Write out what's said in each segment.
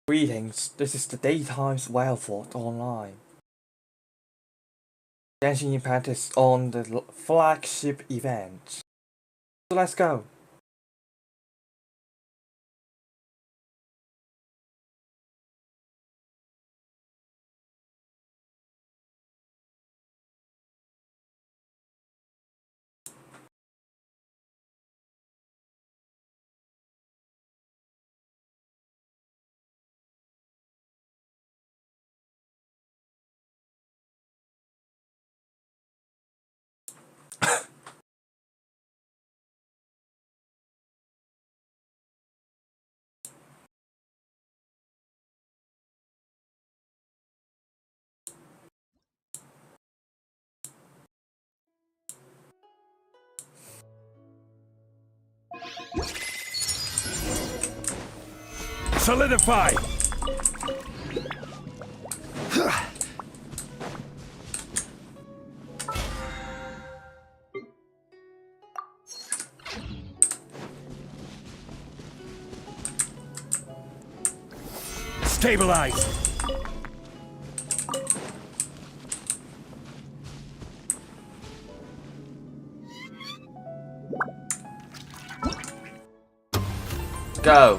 Greetings, this is the Daytime's Whalefort Online. GenshinImpact is on the flagship event. So let's go. Solidify! Stabilize! Go!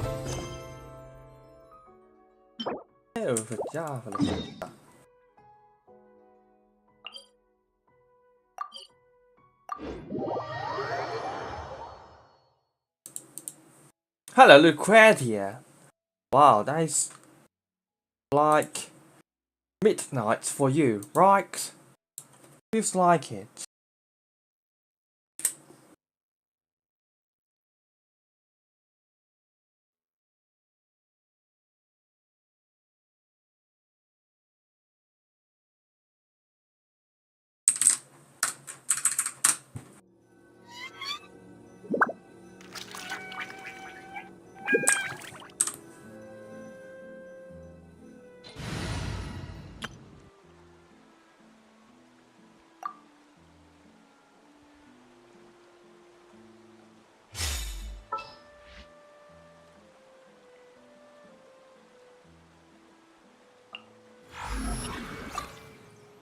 这个家伙的。Hello, Lucretia. Wow, that is like midnight for you, right? Feels like it.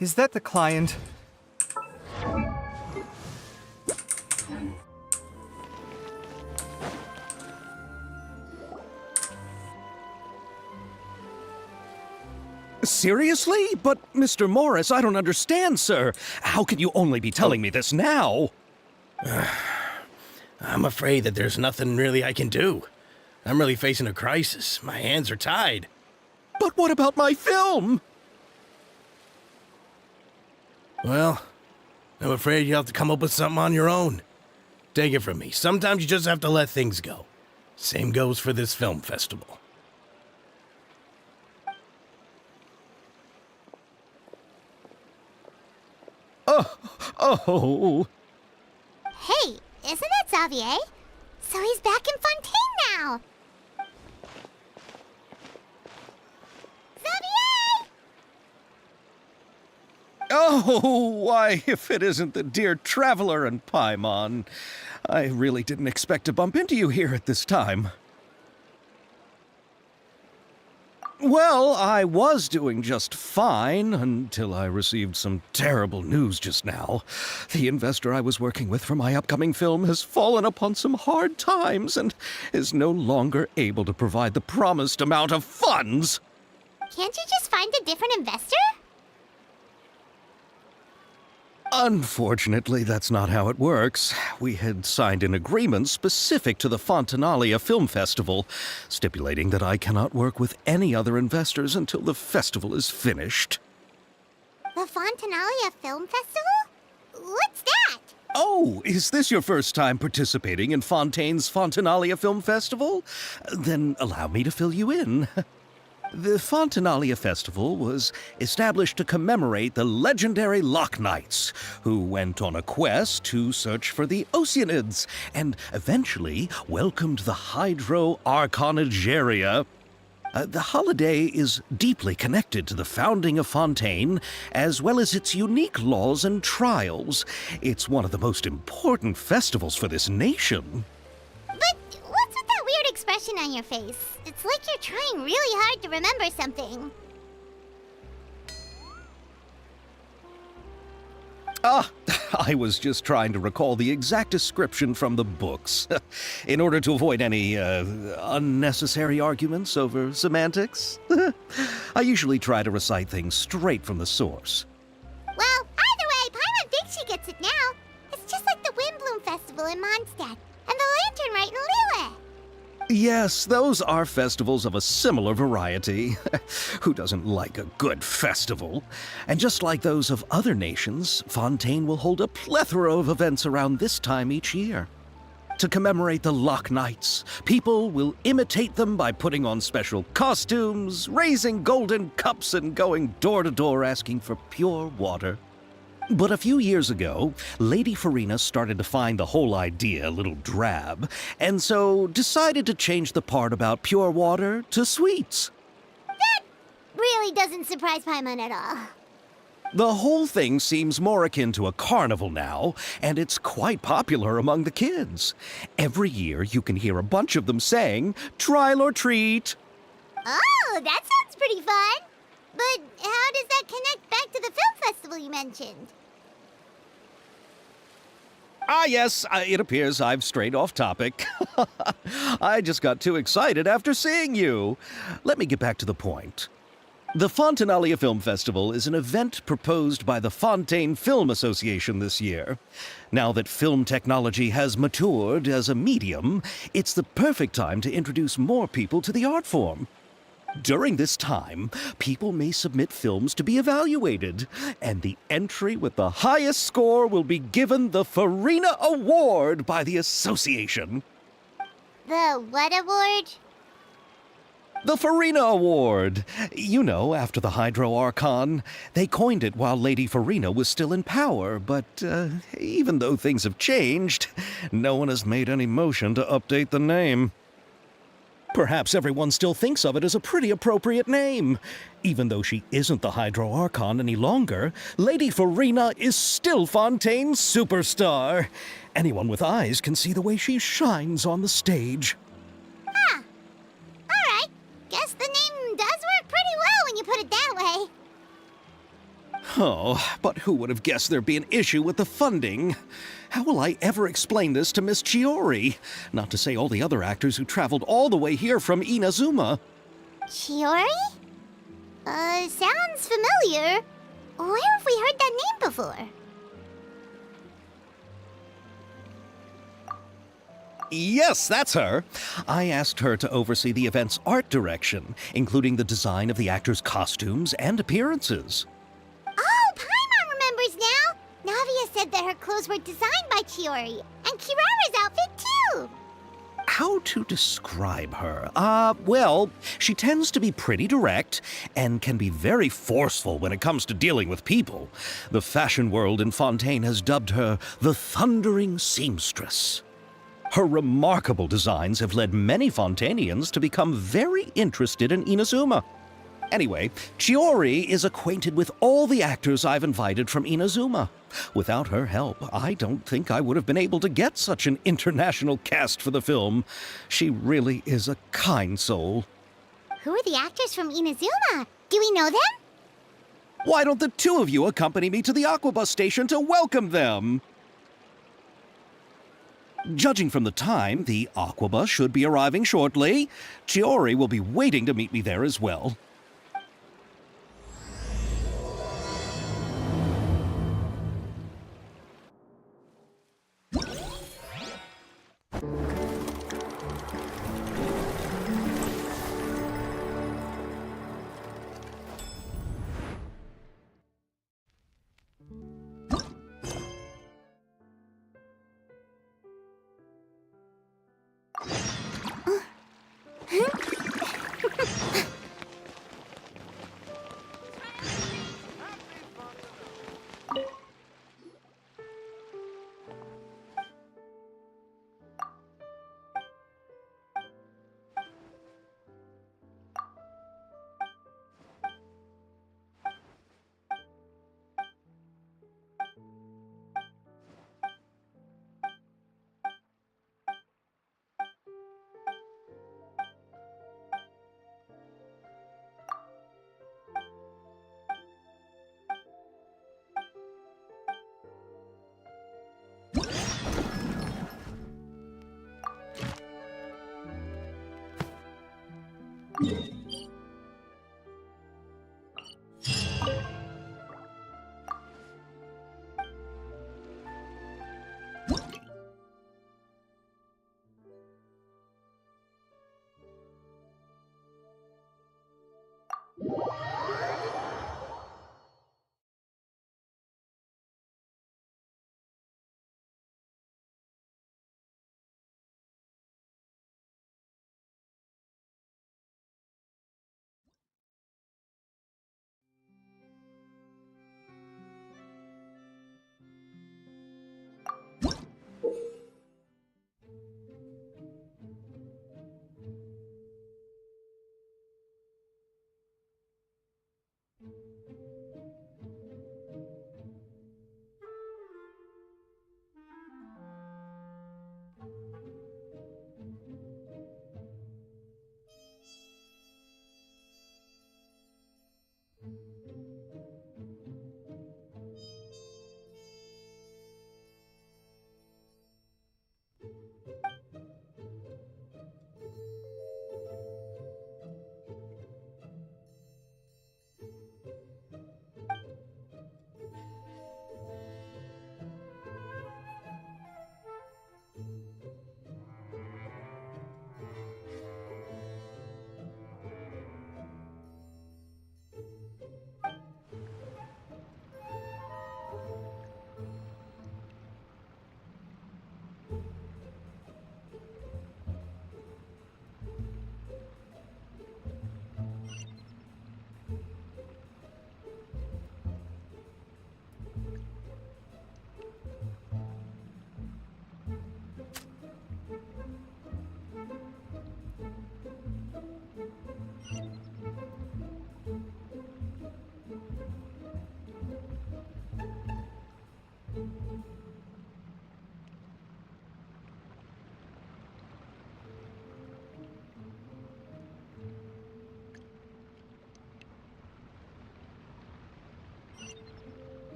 Is that the client? Seriously? But, Mr. Morris, I don't understand, sir. How can you only be telling me this now? I'm afraid that there's nothing really I can do. I'm really facing a crisis. My hands are tied. But what about my film? Well, I'm afraid you have to come up with something on your own. Take it from me. Sometimes you just have to let things go. Same goes for this film festival. Oh. Hey, isn't that Xavier? So he's back in Fontaine now! Xavier! Oh, why, if it isn't the dear Traveler and Paimon. I really didn't expect to bump into you here at this time. Well, I was doing just fine until I received some terrible news just now. The investor I was working with for my upcoming film has fallen upon some hard times and is no longer able to provide the promised amount of funds. Can't you just find a different investor? Unfortunately, that's not how it works. We had signed an agreement specific to the Fontanalia Film Festival, stipulating that I cannot work with any other investors until the festival is finished. The Fontanalia Film Festival? What's that? Oh, is this your first time participating in Fontaine's Fontanalia Film Festival? Then allow me to fill you in. The Fontanalia Festival was established to commemorate the legendary Loch Knights, who went on a quest to search for the Oceanids, and eventually welcomed the Hydro Arconageria. The holiday is deeply connected to the founding of Fontaine, as well as its unique laws and trials. It's one of the most important festivals for this nation. But what's with that weird expression expression on your face. It's like you're trying really hard to remember something. Ah, I was just trying to recall the exact description from the books, in order to avoid any unnecessary arguments over semantics. I usually try to recite things straight from the source. Well, either way, Paimon thinks she gets it now. It's just like the Windbloom Festival in Mondstadt, and the Lantern Rite in Lille. Yes, those are festivals of a similar variety. Who doesn't like a good festival? And just like those of other nations, Fontaine will hold a plethora of events around this time each year. To commemorate the Lock Nights, people will imitate them by putting on special costumes, raising golden cups, and going door to door asking for pure water. But a few years ago, Lady Farina started to find the whole idea a little drab, and so decided to change the part about pure water to sweets. That really doesn't surprise Paimon at all. The whole thing seems more akin to a carnival now, and it's quite popular among the kids. Every year you can hear a bunch of them saying, "Trial or treat." Oh, that sounds pretty fun. But how does that connect back to the film festival you mentioned? Ah, yes, it appears I've strayed off topic. I just got too excited after seeing you. Let me get back to the point. The Fontinalia Film Festival is an event proposed by the Fontaine Film Association this year. Now that film technology has matured as a medium, it's the perfect time to introduce more people to the art form. During this time, people may submit films to be evaluated, and the entry with the highest score will be given the Farina Award by the association. The what award? The Farina Award. You know, after the Hydro Archon. They coined it while Lady Farina was still in power, but even though things have changed, no one has made any motion to update the name. Perhaps everyone still thinks of it as a pretty appropriate name. Even though she isn't the Hydro Archon any longer, Lady Farina is still Fontaine's superstar. Anyone with eyes can see the way she shines on the stage. Huh. Alright. Guess the name does work pretty well when you put it that way. Oh, but who would have guessed there'd be an issue with the funding? How will I ever explain this to Miss Chiori? Not to say all the other actors who traveled all the way here from Inazuma. Chiori? Sounds familiar. Where have we heard that name before? Yes, that's her. I asked her to oversee the event's art direction, including the design of the actors' costumes and appearances. Oh, Paimon remembers now! Navia said that her clothes were designed by Chiori, and Kirara's outfit too! How to describe her? Well, she tends to be pretty direct and can be very forceful when it comes to dealing with people. The fashion world in Fontaine has dubbed her the Thundering Seamstress. Her remarkable designs have led many Fontainians to become very interested in Inazuma. Anyway, Chiori is acquainted with all the actors I've invited from Inazuma. Without her help, I don't think I would have been able to get such an international cast for the film. She really is a kind soul. Who are the actors from Inazuma? Do we know them? Why don't the two of you accompany me to the Aquabus station to welcome them? Judging from the time, the Aquabus should be arriving shortly. Chiori will be waiting to meet me there as well.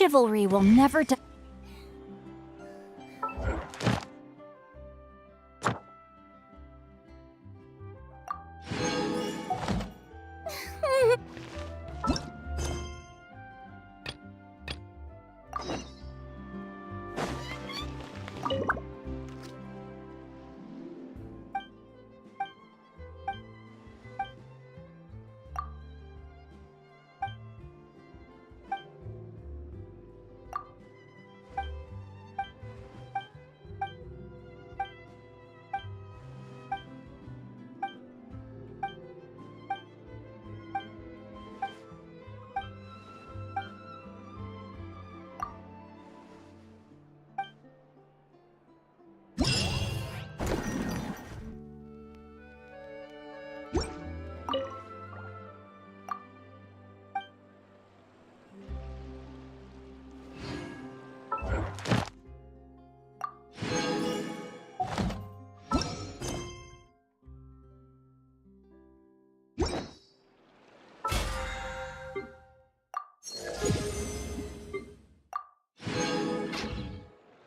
Chivalry will never die.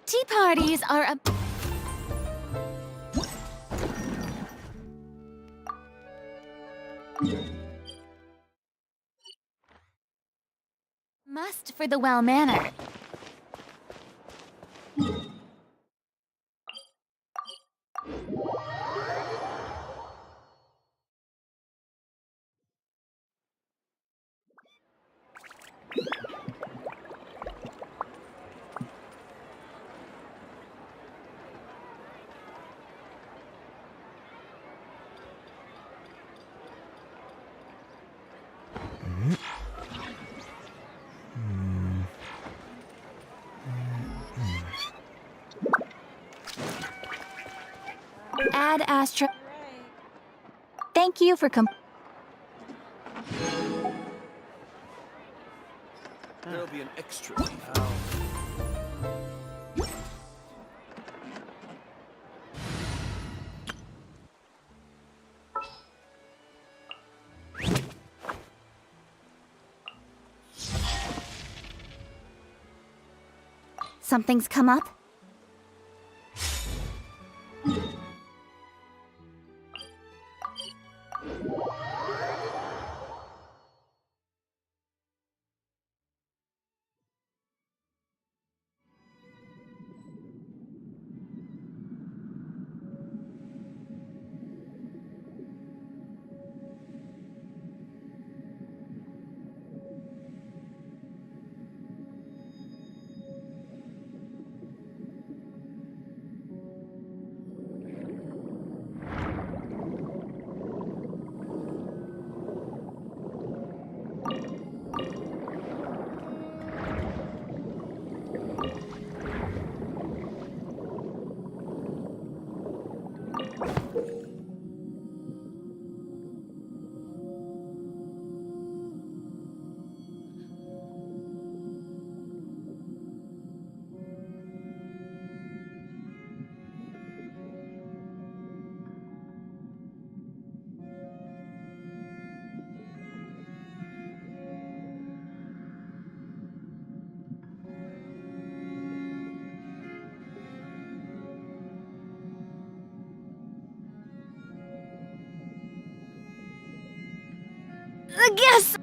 Tea parties are a must for the well-mannered. Ad Astra. Thank you for There'll be an extra fee. Something's come up? Yes!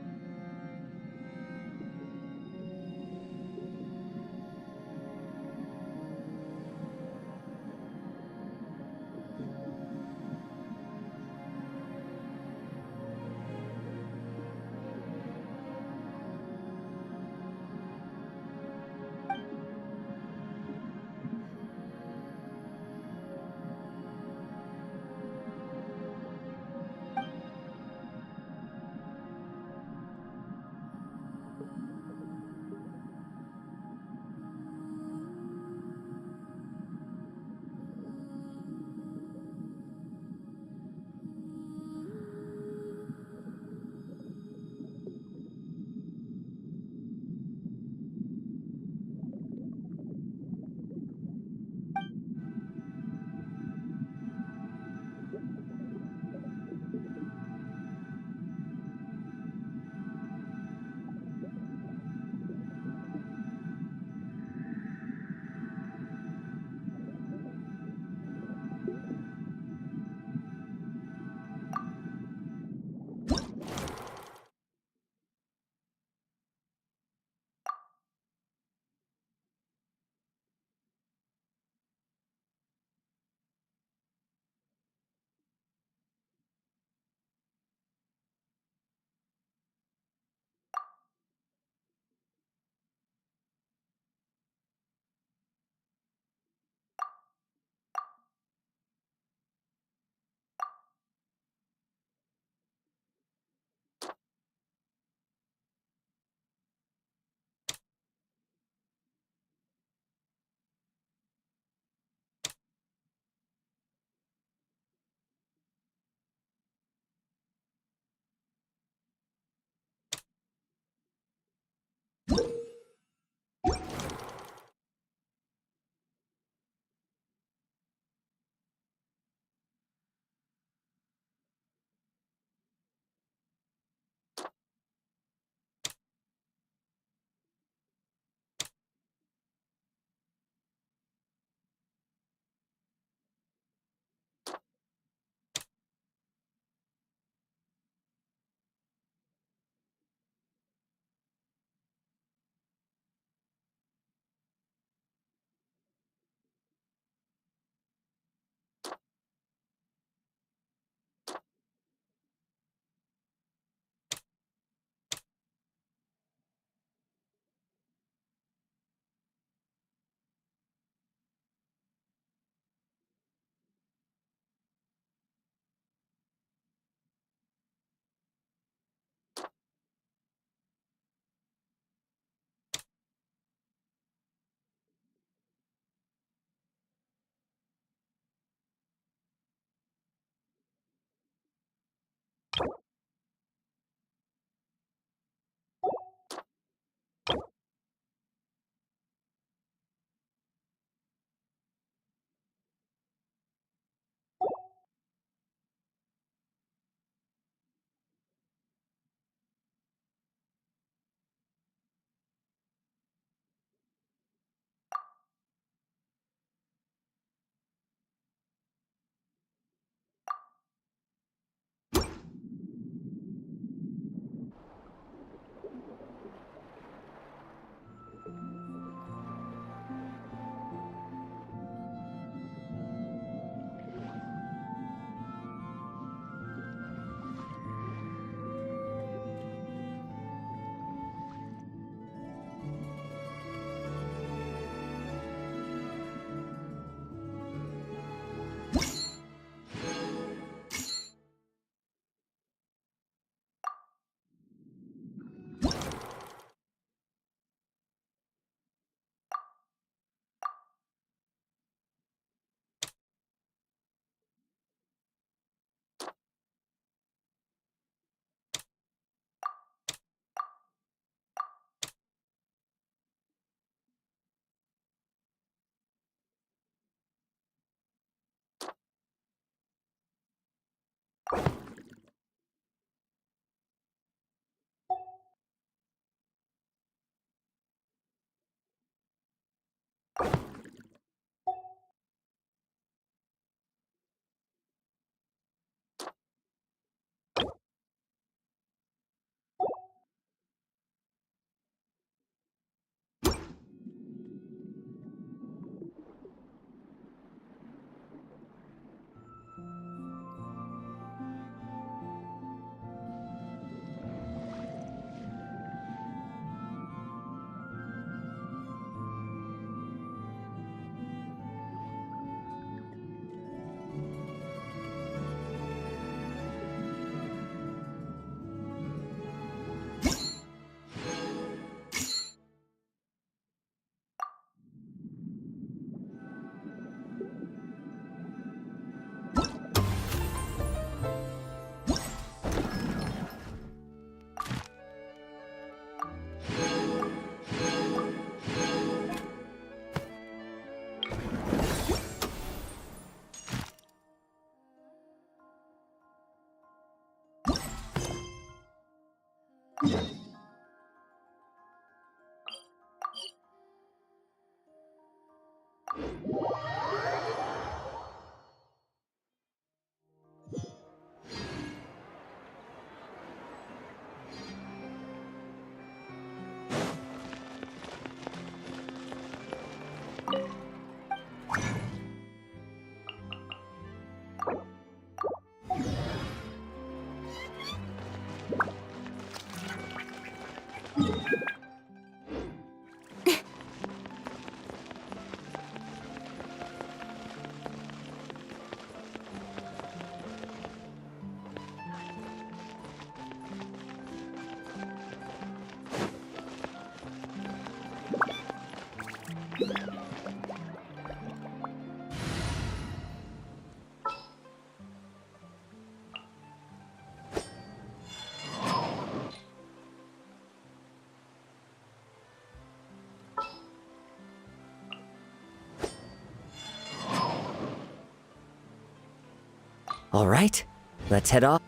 All right, let's head off.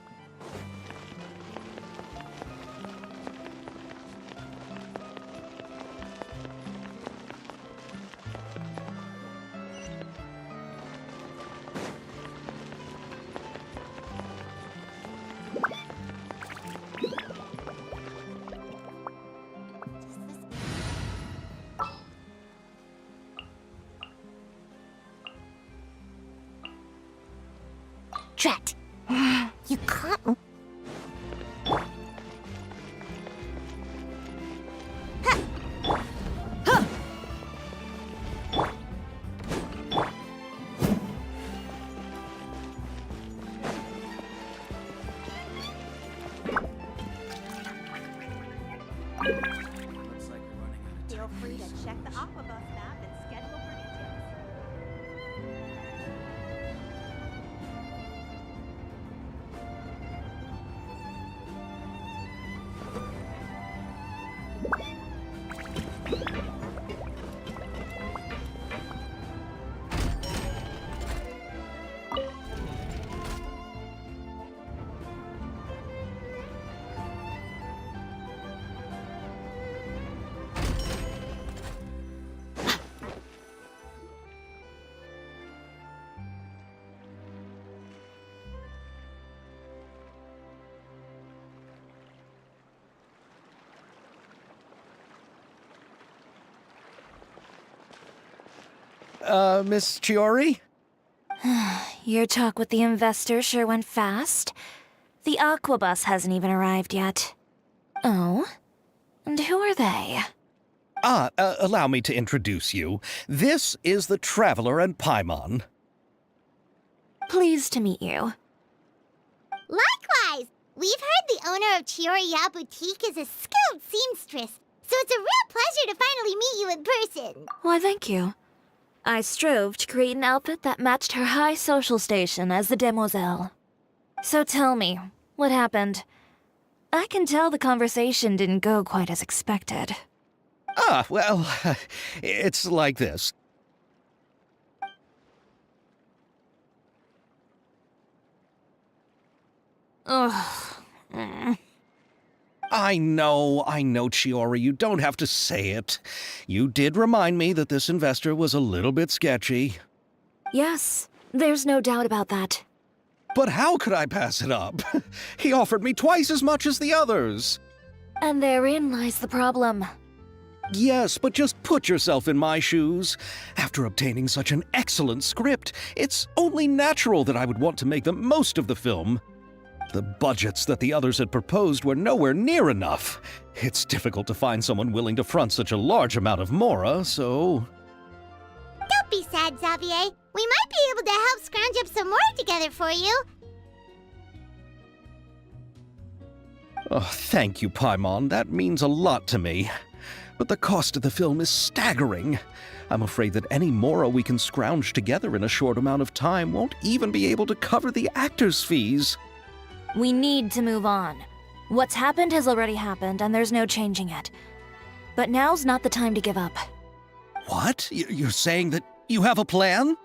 Drat. You caught me. Feel free to check the Aquabus map and schedule for details. Miss Chiori? Your talk with the investor sure went fast. The Aquabus hasn't even arrived yet. Oh? And who are they? Allow me to introduce you. This is the Traveler and Paimon. Pleased to meet you. Likewise! We've heard the owner of Chioriya Boutique is a skilled seamstress, so it's a real pleasure to finally meet you in person. Why, thank you. I strove to create an outfit that matched her high social station as the demoiselle. So tell me, what happened? I can tell the conversation didn't go quite as expected. Well, it's like this. Ugh. I know, Chiori, you don't have to say it. You did remind me that this investor was a little bit sketchy. Yes, there's no doubt about that. But how could I pass it up? He offered me twice as much as the others. And therein lies the problem. Yes, but just put yourself in my shoes. After obtaining such an excellent script, it's only natural that I would want to make the most of the film. The budgets that the others had proposed were nowhere near enough. It's difficult to find someone willing to front such a large amount of mora, so... Don't be sad, Xavier. We might be able to help scrounge up some more together for you. Oh, thank you, Paimon. That means a lot to me. But the cost of the film is staggering. I'm afraid that any mora we can scrounge together in a short amount of time won't even be able to cover the actors' fees. We need to move on. What's happened has already happened, and there's no changing it. But now's not the time to give up. What? You're saying that you have a plan?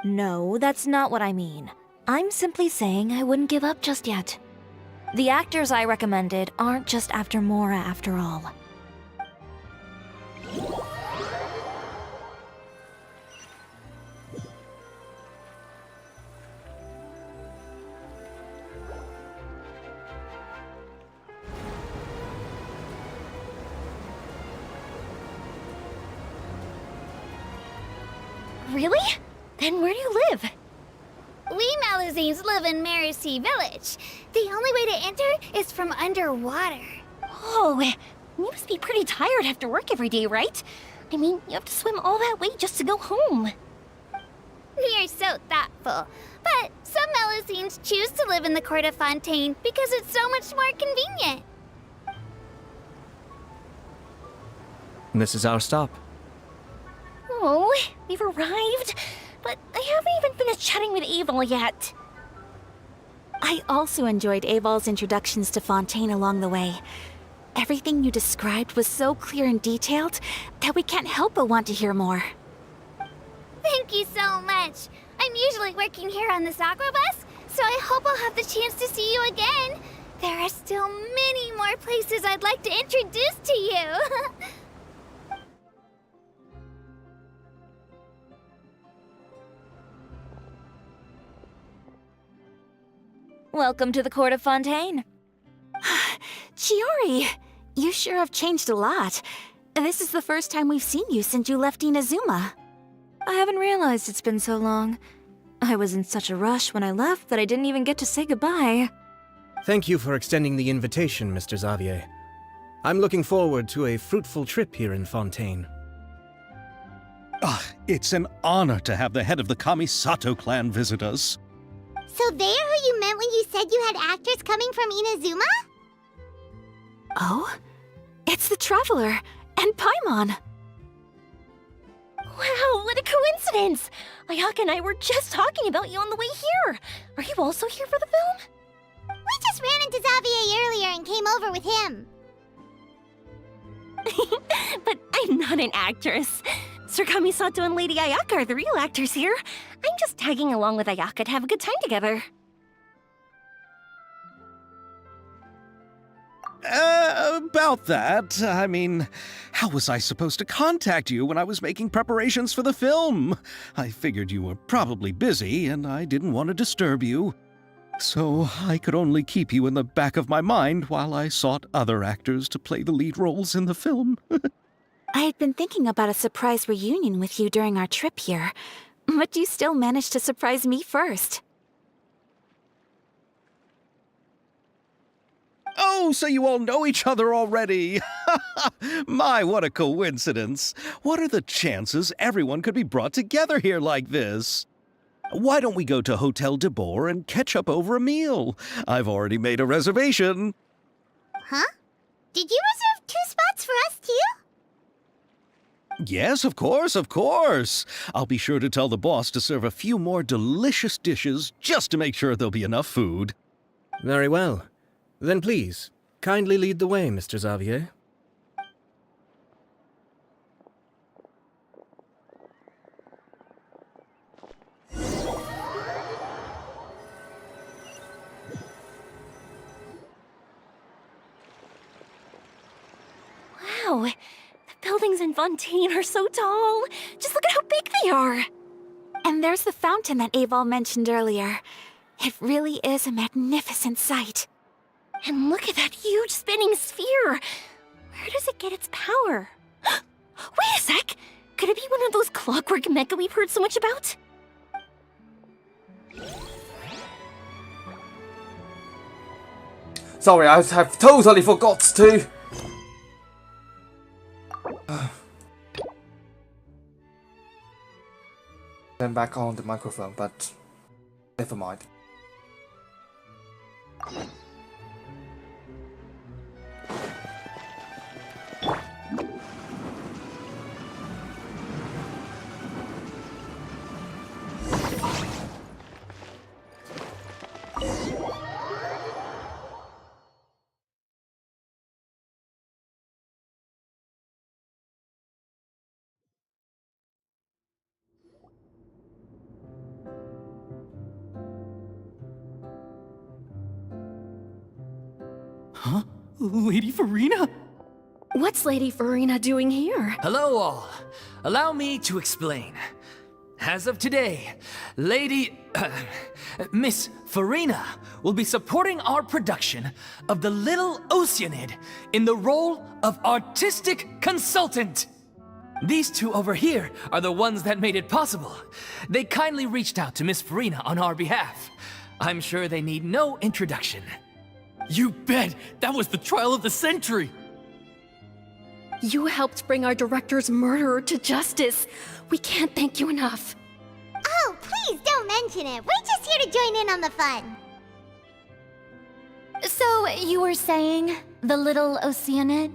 No, that's not what I mean. I'm simply saying I wouldn't give up just yet. The actors I recommended aren't just after mora after all. Really? Then where do you live? We Malazines live in Mercy Village. The only way to enter is from underwater. Oh, you must be pretty tired after work every day, right? I mean, you have to swim all that way just to go home. We are so thoughtful. But some Malazines choose to live in the Court of Fontaine because it's so much more convenient. This is our stop. Oh, we've arrived, but I haven't even finished chatting with Aval yet. I also enjoyed Aval's introductions to Fontaine along the way. Everything you described was so clear and detailed that we can't help but want to hear more. Thank you so much. I'm I'm usually working here on the Sakura bus, so I hope I'll have the chance to see you again. There are still many more places I'd like to introduce to you. Welcome to the court of Fontaine. Chiori, you sure have changed a lot. This is the first time we've seen you since you left Inazuma. I haven't realized it's been so long. I was in such a rush when I left that I didn't even get to say goodbye. Thank you for extending the invitation, Mr. Xavier. I'm looking forward to a fruitful trip here in Fontaine. It's an honor to have the head of the Kamisato clan visit us. So they're who you meant when you said you had actors coming from Inazuma? Oh? It's the Traveler and Paimon. Wow, what a coincidence! Ayaka and I were just talking about you on the way here. Are you also here for the film? We just ran into Xavier earlier and came over with him. But I'm not an actress. Sir Kamisato and Lady Ayaka are the real actors here. I'm just tagging along with Ayaka to have a good time together. About that, I mean, how was I supposed to contact you when I was making preparations for the film? I figured you were probably busy, and I didn't want to disturb you. So I could only keep you in the back of my mind while I sought other actors to play the lead roles in the film. I had been thinking about a surprise reunion with you during our trip here, but you still managed to surprise me first. Oh, so you all know each other already! My, what a coincidence! What are the chances everyone could be brought together here like this? Why don't we go to Hotel de Boer and catch up over a meal? I've already made a reservation. Huh? Did you reserve 2 spots for us too? Yes, of course, of course. I'll be sure to tell the boss to serve a few more delicious dishes just to make sure there'll be enough food. Very well. Then please, kindly lead the way, Mr. Xavier. Wow, the buildings in Fontaine are so tall. Just look at how big they are. And there's the fountain that Aval mentioned earlier. It really is a magnificent sight. And look at that huge spinning sphere! Where does it get its power? Wait a sec! Could it be one of those clockwork mecha we've heard so much about? Sorry, I have totally forgot to. Then back on the microphone, but never mind. Huh? Lady Farina? What's Lady Farina doing here? Hello all. Allow me to explain. As of today, Miss Farina will be supporting our production of The Little Oceanid in the role of artistic consultant. These two over here are the ones that made it possible. They kindly reached out to Miss Farina on our behalf. I'm sure they need no introduction. You bet! That was the trial of the century! You helped bring our director's murderer to justice. We can't thank you enough. Oh, please don't mention it. We're just here to join in on the fun. So, you were saying The Little Oceanid?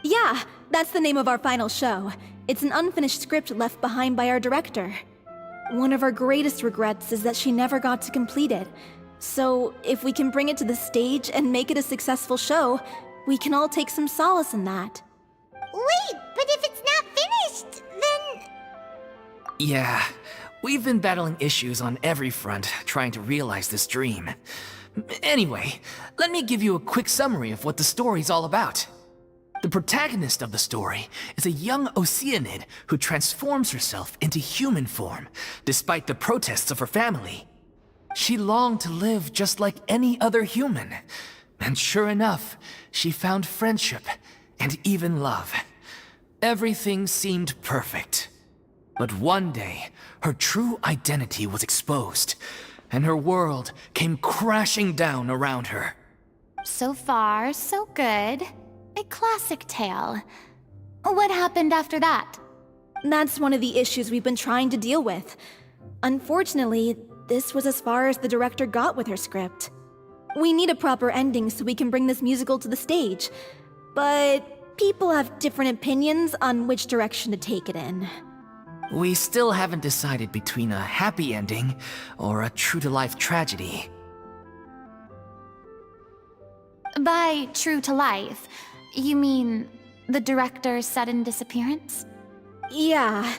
Yeah, that's the name of our final show. It's an unfinished script left behind by our director. One of our greatest regrets is that she never got to complete it. So, if we can bring it to the stage and make it a successful show, we can all take some solace in that. Wait, but if it's not finished, then... Yeah, We've been battling issues on every front, trying to realize this dream. Anyway, let me give you a quick summary of what the story's all about. The protagonist of the story is a young Oceanid who transforms herself into human form, despite the protests of her family. She longed to live just like any other human, and sure enough, she found friendship and even love. Everything seemed perfect. But one day, her true identity was exposed, and her world came crashing down around her. So far, so good. A classic tale. What happened after that? That's one of the issues we've been trying to deal with. Unfortunately, this was as far as the director got with her script. We need a proper ending so we can bring this musical to the stage, but people have different opinions on which direction to take it in. We still haven't decided between a happy ending or a true-to-life tragedy. By true to life, you mean the director's sudden disappearance? Yeah,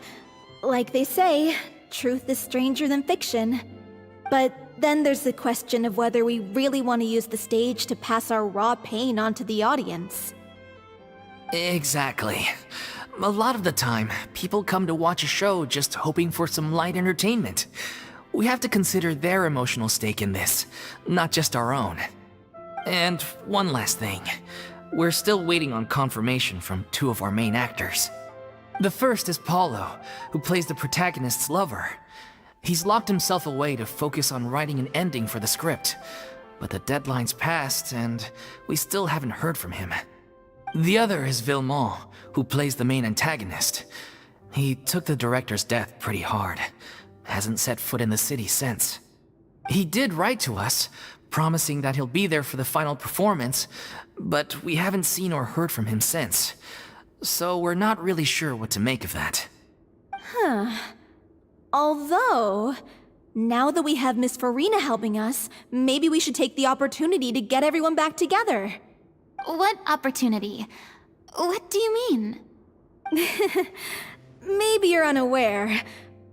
like they say, truth is stranger than fiction. But then there's the question of whether we really want to use the stage to pass our raw pain onto the audience. Exactly. A lot of the time, people come to watch a show just hoping for some light entertainment. We have to consider their emotional stake in this, not just our own. And one last thing. We're still waiting on confirmation from two of our main actors. The first is Paulo, who plays the protagonist's lover. He's locked himself away to focus on writing an ending for the script, but the deadline's passed and we still haven't heard from him. The other is Villemont, who plays the main antagonist. He took the director's death pretty hard. Hasn't set foot in the city since. He did write to us, promising that he'll be there for the final performance, but we haven't seen or heard from him since. So we're not really sure what to make of that. Although, now that we have Miss Farina helping us, maybe we should take the opportunity to get everyone back together. What opportunity? What do you mean? Maybe you're unaware,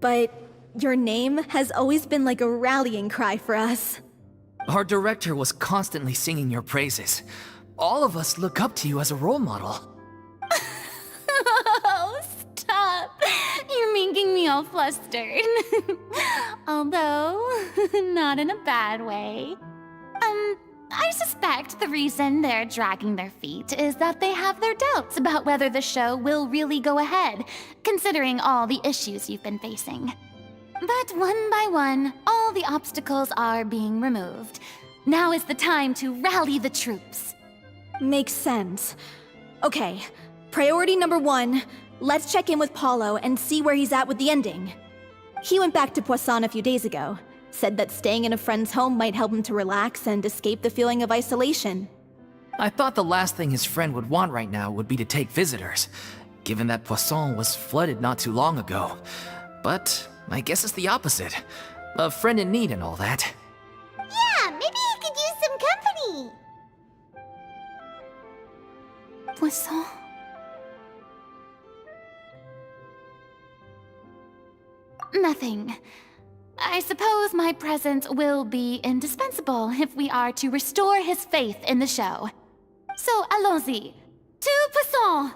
but your name has always been like a rallying cry for us. Our director was constantly singing your praises. All of us look up to you as a role model. Oh, stop! You're making me all flustered. Although, not in a bad way. I suspect the reason they're dragging their feet is that they have their doubts about whether the show will really go ahead, considering all the issues you've been facing. But one by one, all the obstacles are being removed. Now is the time to rally the troops. Makes sense. Okay, priority number 1, let's check in with Paulo and see where he's at with the ending. He went back to Poisson a few days ago. Said that staying in a friend's home might help him to relax and escape the feeling of isolation. I thought the last thing his friend would want right now would be to take visitors, given that Poisson was flooded not too long ago. But I guess it's the opposite. A friend in need and all that. Yeah, maybe he could use some company. Poisson? Nothing. I suppose my presence will be indispensable if we are to restore his faith in the show. So, allons-y. To Poisson!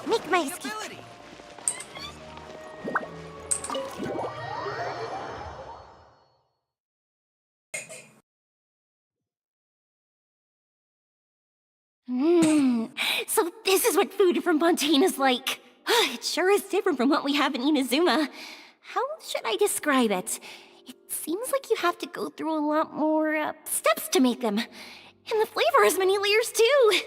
Make my escape. So this is what food from Fontaine is like. It sure is different from what we have in Inazuma. How should I describe it? It seems like you have to go through a lot more steps to make them. And the flavor has many layers too.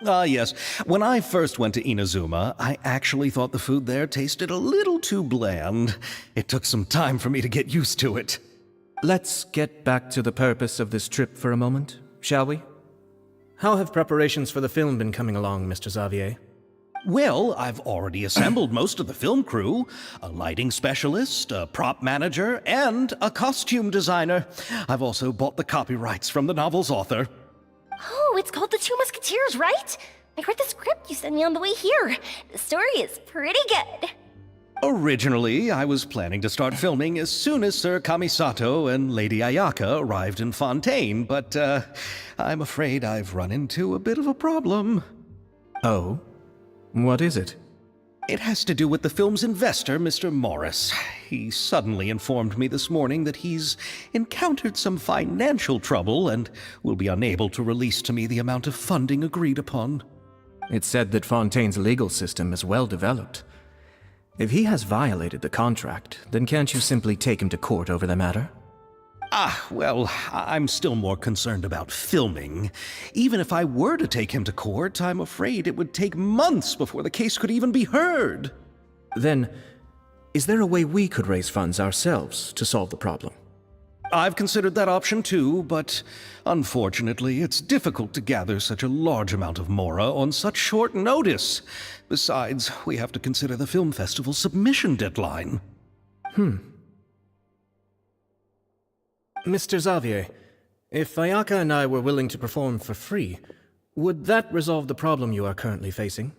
Yes. When I first went to Inazuma, I actually thought the food there tasted a little too bland. It took some time for me to get used to it. Let's get back to the purpose of this trip for a moment, shall we? How have preparations for the film been coming along, Mr. Xavier? Well, I've already assembled most of the film crew. A lighting specialist, a prop manager, and a costume designer. I've also bought the copyrights from the novel's author. Oh, it's called The Two Musketeers, right? I read the script you sent me on the way here. The story is pretty good. Originally, I was planning to start filming as soon as Sir Kamisato and Lady Ayaka arrived in Fontaine, but I'm afraid I've run into a bit of a problem. Oh? What is it? It has to do with the film's investor, Mr. Morris. He suddenly informed me this morning that he's encountered some financial trouble and will be unable to release to me the amount of funding agreed upon. It's said that Fontaine's legal system is well developed. If he has violated the contract, then can't you simply take him to court over the matter? Well, I'm still more concerned about filming. Even if I were to take him to court, I'm afraid it would take months before the case could even be heard. Then, is there a way we could raise funds ourselves to solve the problem? I've considered that option too, but unfortunately, it's difficult to gather such a large amount of mora on such short notice. Besides, we have to consider the film festival's submission deadline. Mr. Xavier, if Ayaka and I were willing to perform for free, would that resolve the problem you are currently facing?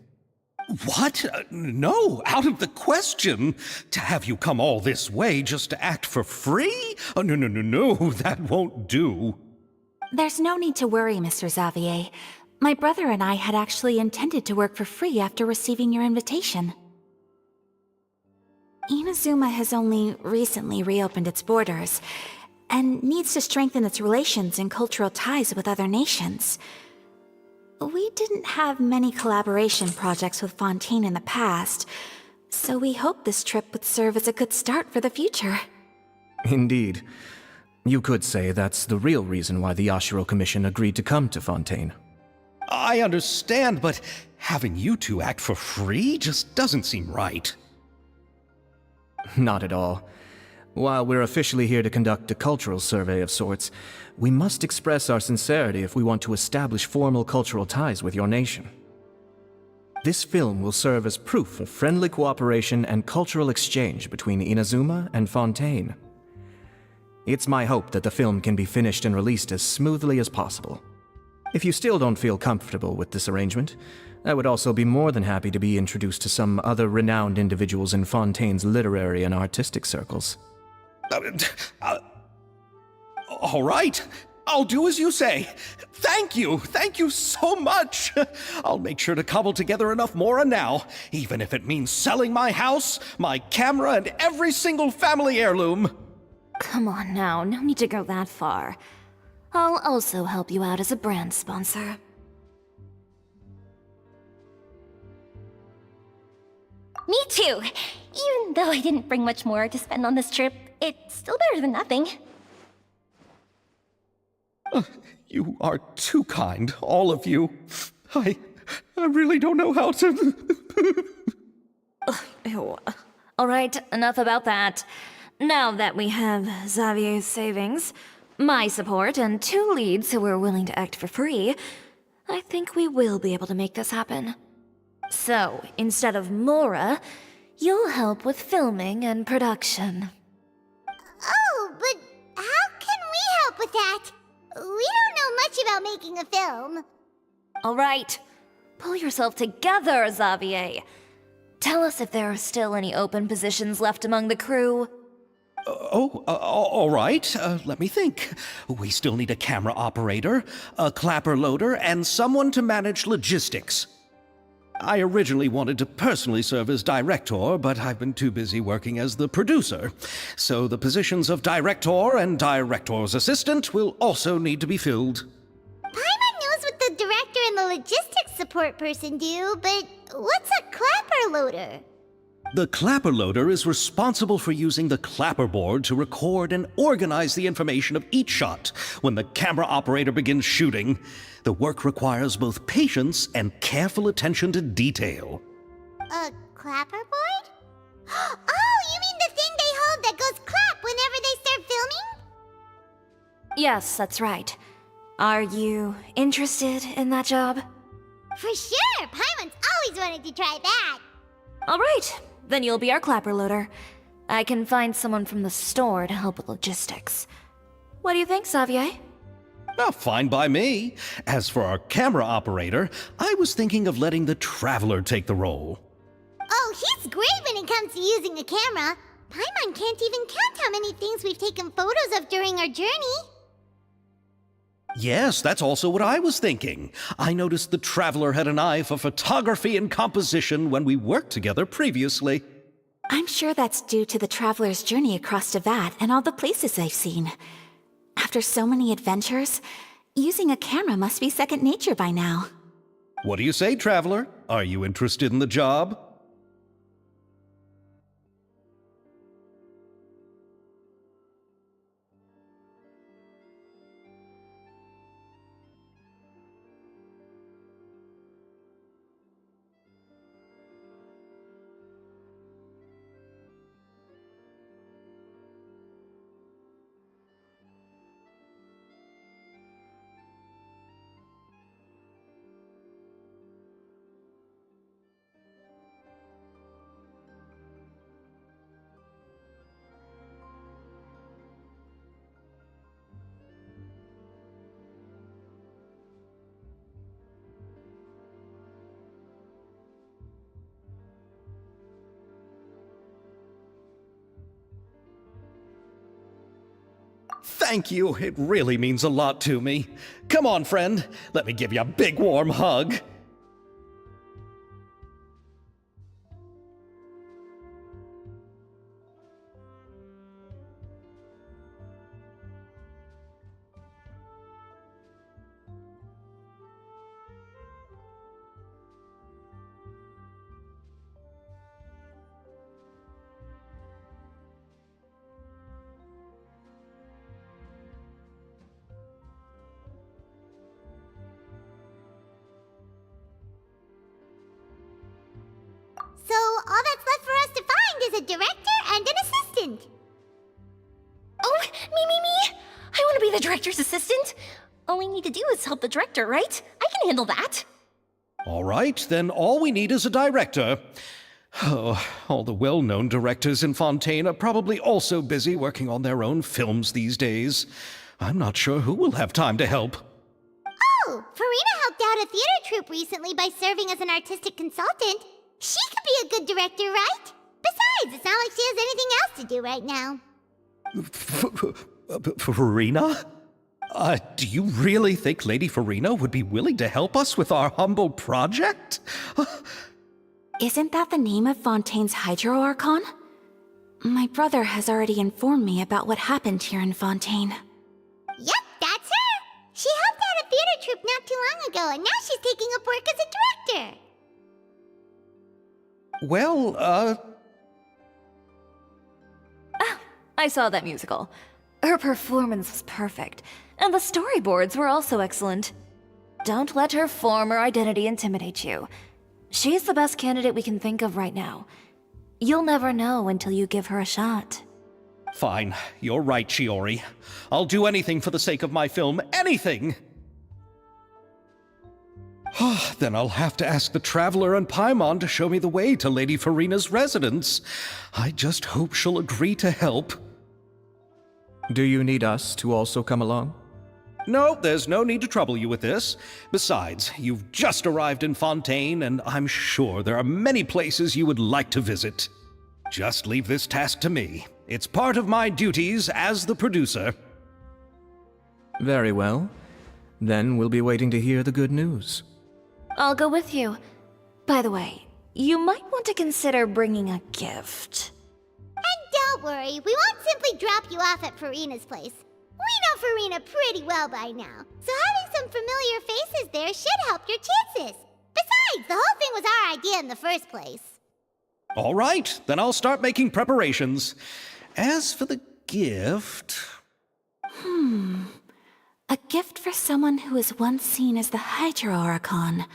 What? No, out of the question. To have you come all this way just to act for free? Oh, no, that won't do. There's no need to worry, Mr. Xavier. My brother and I had actually intended to work for free after receiving your invitation. Inazuma has only recently reopened its borders, and needs to strengthen its relations and cultural ties with other nations. We didn't have many collaboration projects with Fontaine in the past, so we hoped this trip would serve as a good start for the future. Indeed. You could say that's the real reason why the Yashiro Commission agreed to come to Fontaine. I understand, but having you two act for free just doesn't seem right. Not at all. While we're officially here to conduct a cultural survey of sorts, we must express our sincerity if we want to establish formal cultural ties with your nation. This film will serve as proof of friendly cooperation and cultural exchange between Inazuma and Fontaine. It's my hope that the film can be finished and released as smoothly as possible. If you still don't feel comfortable with this arrangement, I would also be more than happy to be introduced to some other renowned individuals in Fontaine's literary and artistic circles. All right, I'll do as you say. Thank you so much. I'll make sure to cobble together enough mora now, even if it means selling my house, my camera, and every single family heirloom. Come on now, no need to go that far. I'll also help you out as a brand sponsor. Me too! Even though I didn't bring much more to spend on this trip, it's still better than nothing. You are too kind, all of you. I really don't know how to... Ew. All right, enough about that. Now that we have Xavier's savings, my support, and 2 leads who are willing to act for free, I think we will be able to make this happen. So, instead of Mora, you'll help with filming and production. Oh, but how can we help with that? We don't know much about making a film. All right, pull yourself together, Xavier. Tell us if there are still any open positions left among the crew. All right. Let me think. We still need a camera operator, a clapper loader, and someone to manage logistics. I originally wanted to personally serve as director, but I've been too busy working as the producer. So the positions of director and director's assistant will also need to be filled. Paimon knows what the director and the logistics support person do, but what's a clapper loader? The clapper loader is responsible for using the clapperboard to record and organize the information of each shot when the camera operator begins shooting. The work requires both patience and careful attention to detail. A clapperboard? Oh, you mean the thing they hold that goes clap whenever they start filming? Yes, that's right. Are you interested in that job? For sure! Paimon's always wanted to try that! Alright, then you'll be our clapper loader. I can find someone from the store to help with logistics. What do you think, Xavier? Oh, fine by me. As for our camera operator, I was thinking of letting the Traveler take the role. Oh, he's great when it comes to using a camera. Paimon can't even count how many things we've taken photos of during our journey. Yes, that's also what I was thinking. I noticed the Traveler had an eye for photography and composition when we worked together previously. I'm sure that's due to the Traveler's journey across Devat and all the places they've seen. After so many adventures, using a camera must be second nature by now. What do you say, Traveler? Are you interested in the job? Thank you. It really means a lot to me. Come on, friend. Let me give you a big warm hug. So all that's left for us to find is a director and an assistant. Oh, me! I want to be the director's assistant. All we need to do is help the director, right? I can handle that. All right, then all we need is a director. Oh, all the well-known directors in Fontaine are probably also busy working on their own films these days. I'm not sure who will have time to help. Oh, Farina helped out a theater troupe recently by serving as an artistic consultant. She could be a good director, right? Besides, it's not like she has anything else to do right now. Farina? Do you really think Lady Farina would be willing to help us with our humble project? Isn't that the name of Fontaine's Hydro Archon? My brother has already informed me about what happened here in Fontaine. Yep, that's her! She helped out a theater troupe not too long ago, and now she's taking up work as a director. Well, I saw that musical. Her performance was perfect, and the storyboards were also excellent. Don't let her form or identity intimidate you. She's the best candidate we can think of right now. You'll never know until you give her a shot. Fine. You're right, Shiori. I'll do anything for the sake of my film. Anything! Then I'll have to ask the Traveler and Paimon to show me the way to Lady Farina's residence. I just hope she'll agree to help. Do you need us to also come along? No, there's no need to trouble you with this. Besides, you've just arrived in Fontaine, and I'm sure there are many places you would like to visit. Just leave this task to me. It's part of my duties as the producer. Very well. Then we'll be waiting to hear the good news. I'll go with you. By the way, you might want to consider bringing a gift. And don't worry, we won't simply drop you off at Farina's place. We know Farina pretty well by now, so having some familiar faces there should help your chances. Besides, the whole thing was our idea in the first place. All right, then I'll start making preparations. As for the gift... A gift for someone who was once seen as the Hydra Oricon.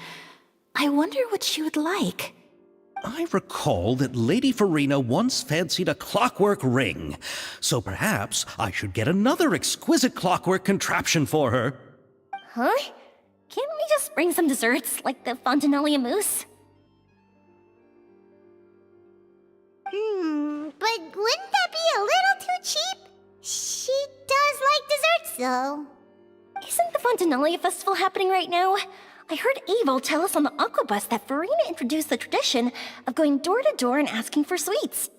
I wonder what she would like. I recall that Lady Farina once fancied a clockwork ring, so perhaps I should get another exquisite clockwork contraption for her. Huh? Can't we just bring some desserts, like the Fontinalia mousse? But wouldn't that be a little too cheap? She does like desserts, though. Isn't the Fontinalia festival happening right now? I heard Abel tell us on the Aquabus that Farina introduced the tradition of going door to door and asking for sweets.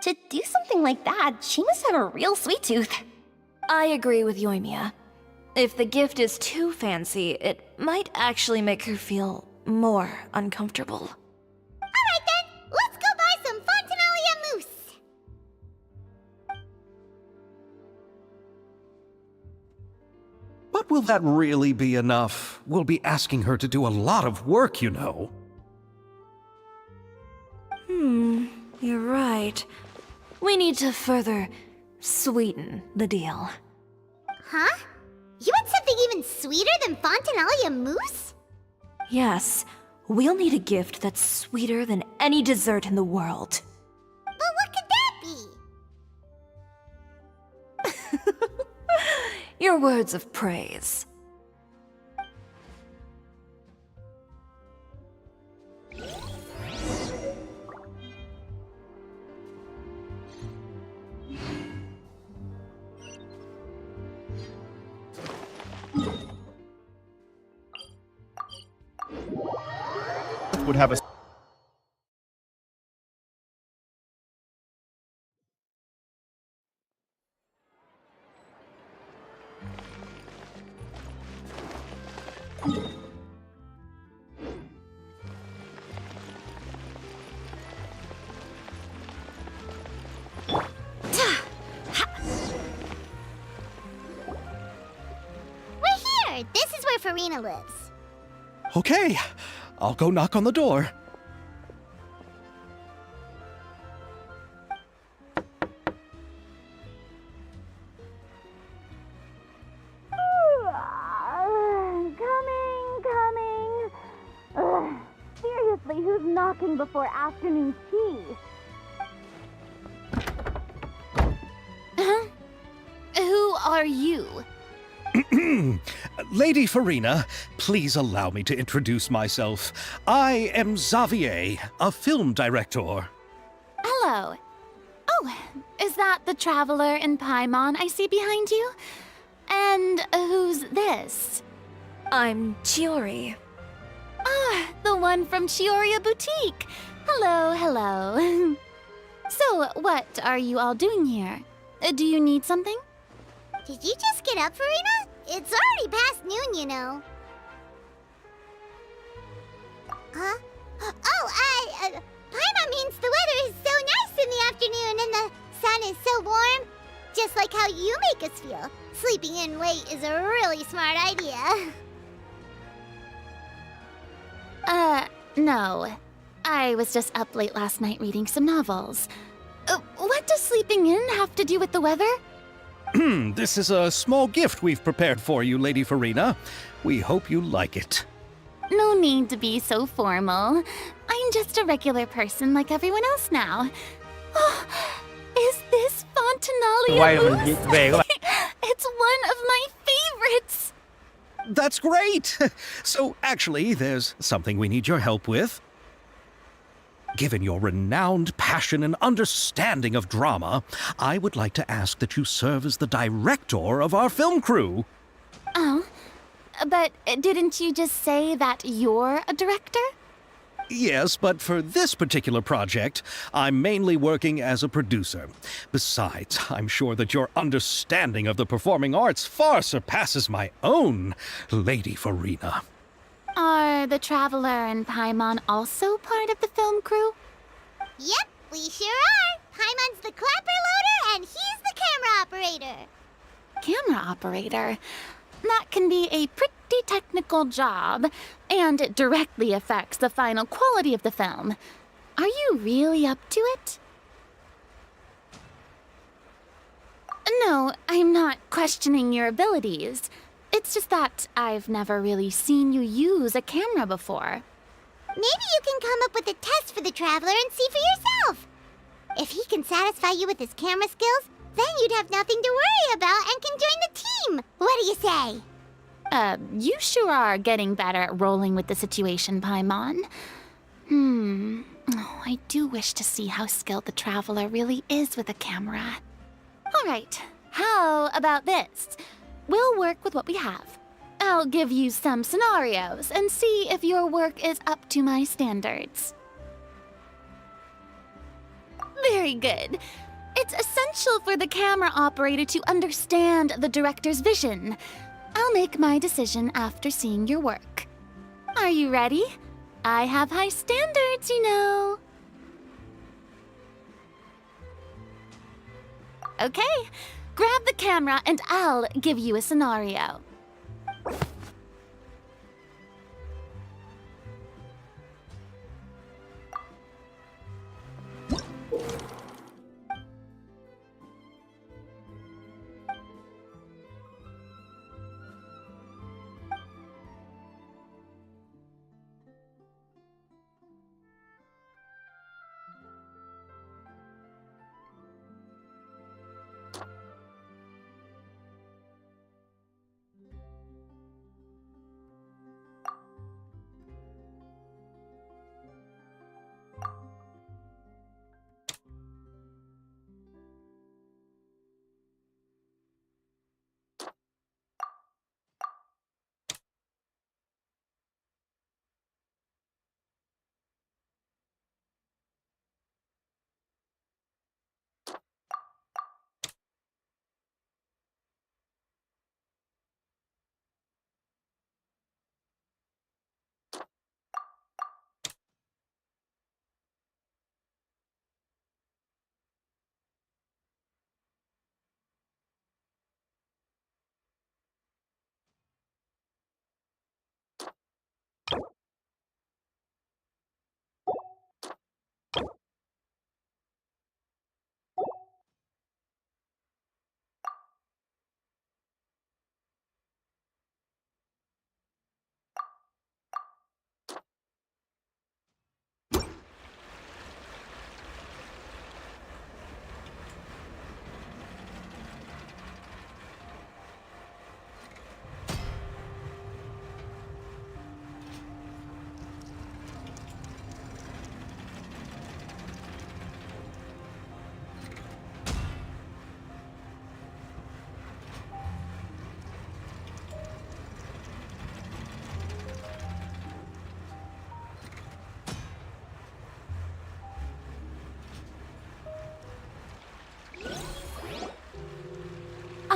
To do something like that, she must have a real sweet tooth. I agree with Yoimiya. If the gift is too fancy, it might actually make her feel more uncomfortable. Alright then, let's go buy some Fontinalia mousse! But will that really be enough? We'll be asking her to do a lot of work, you know. You're right. We need to further sweeten the deal. Huh? You want something even sweeter than Fontinalia mousse? Yes, we'll need a gift that's sweeter than any dessert in the world. But what could that be? Your words of praise. Would have a We're here! This is where Farina lives. Okay, I'll go knock on the door. Coming. Seriously, who's knocking before afternoon tea? Who are you? Lady Farina, please allow me to introduce myself. I am Xavier, a film director. Hello. Oh, is that the traveler in Paimon I see behind you? And who's this? I'm Chiori. Ah, the one from Chioria Boutique. Hello, hello. So, what are you all doing here? Do you need something? Did you just get up, Farina? It's already past noon, you know. Huh? Oh, Paimon means the weather is so nice in the afternoon and the sun is so warm. Just like how you make us feel. Sleeping in late is a really smart idea. No. I was just up late last night reading some novels. What does sleeping in have to do with the weather? This is a small gift we've prepared for you, Lady Farina. We hope you like it. No need to be so formal. I'm just a regular person like everyone else now. Oh, is this Fontinalia mousse? It's one of my favorites! That's great! So, actually, there's something we need your help with. Given your renowned passion and understanding of drama, I would like to ask that you serve as the director of our film crew. Oh, but didn't you just say that you're a director? Yes, but for this particular project, I'm mainly working as a producer. Besides, I'm sure that your understanding of the performing arts far surpasses my own, Lady Farina. Are the Traveler and Paimon also part of the film crew? Yep, we sure are. Paimon's the clapper loader and he's the camera operator. Camera operator? That can be a pretty pretty technical job, and it directly affects the final quality of the film. Are you really up to it? No, I'm not questioning your abilities. It's just that I've never really seen you use a camera before. Maybe you can come up with a test for the Traveler and see for yourself. If he can satisfy you with his camera skills, then you'd have nothing to worry about and can join the team. What do you say? You sure are getting better at rolling with the situation, Paimon. Oh, I do wish to see how skilled the Traveler really is with a camera. All right, how about this? We'll work with what we have. I'll give you some scenarios and see if your work is up to my standards. Very good. It's essential for the camera operator to understand the director's vision. I'll make my decision after seeing your work. Are you ready? I have high standards, you know. Okay, grab the camera and I'll give you a scenario.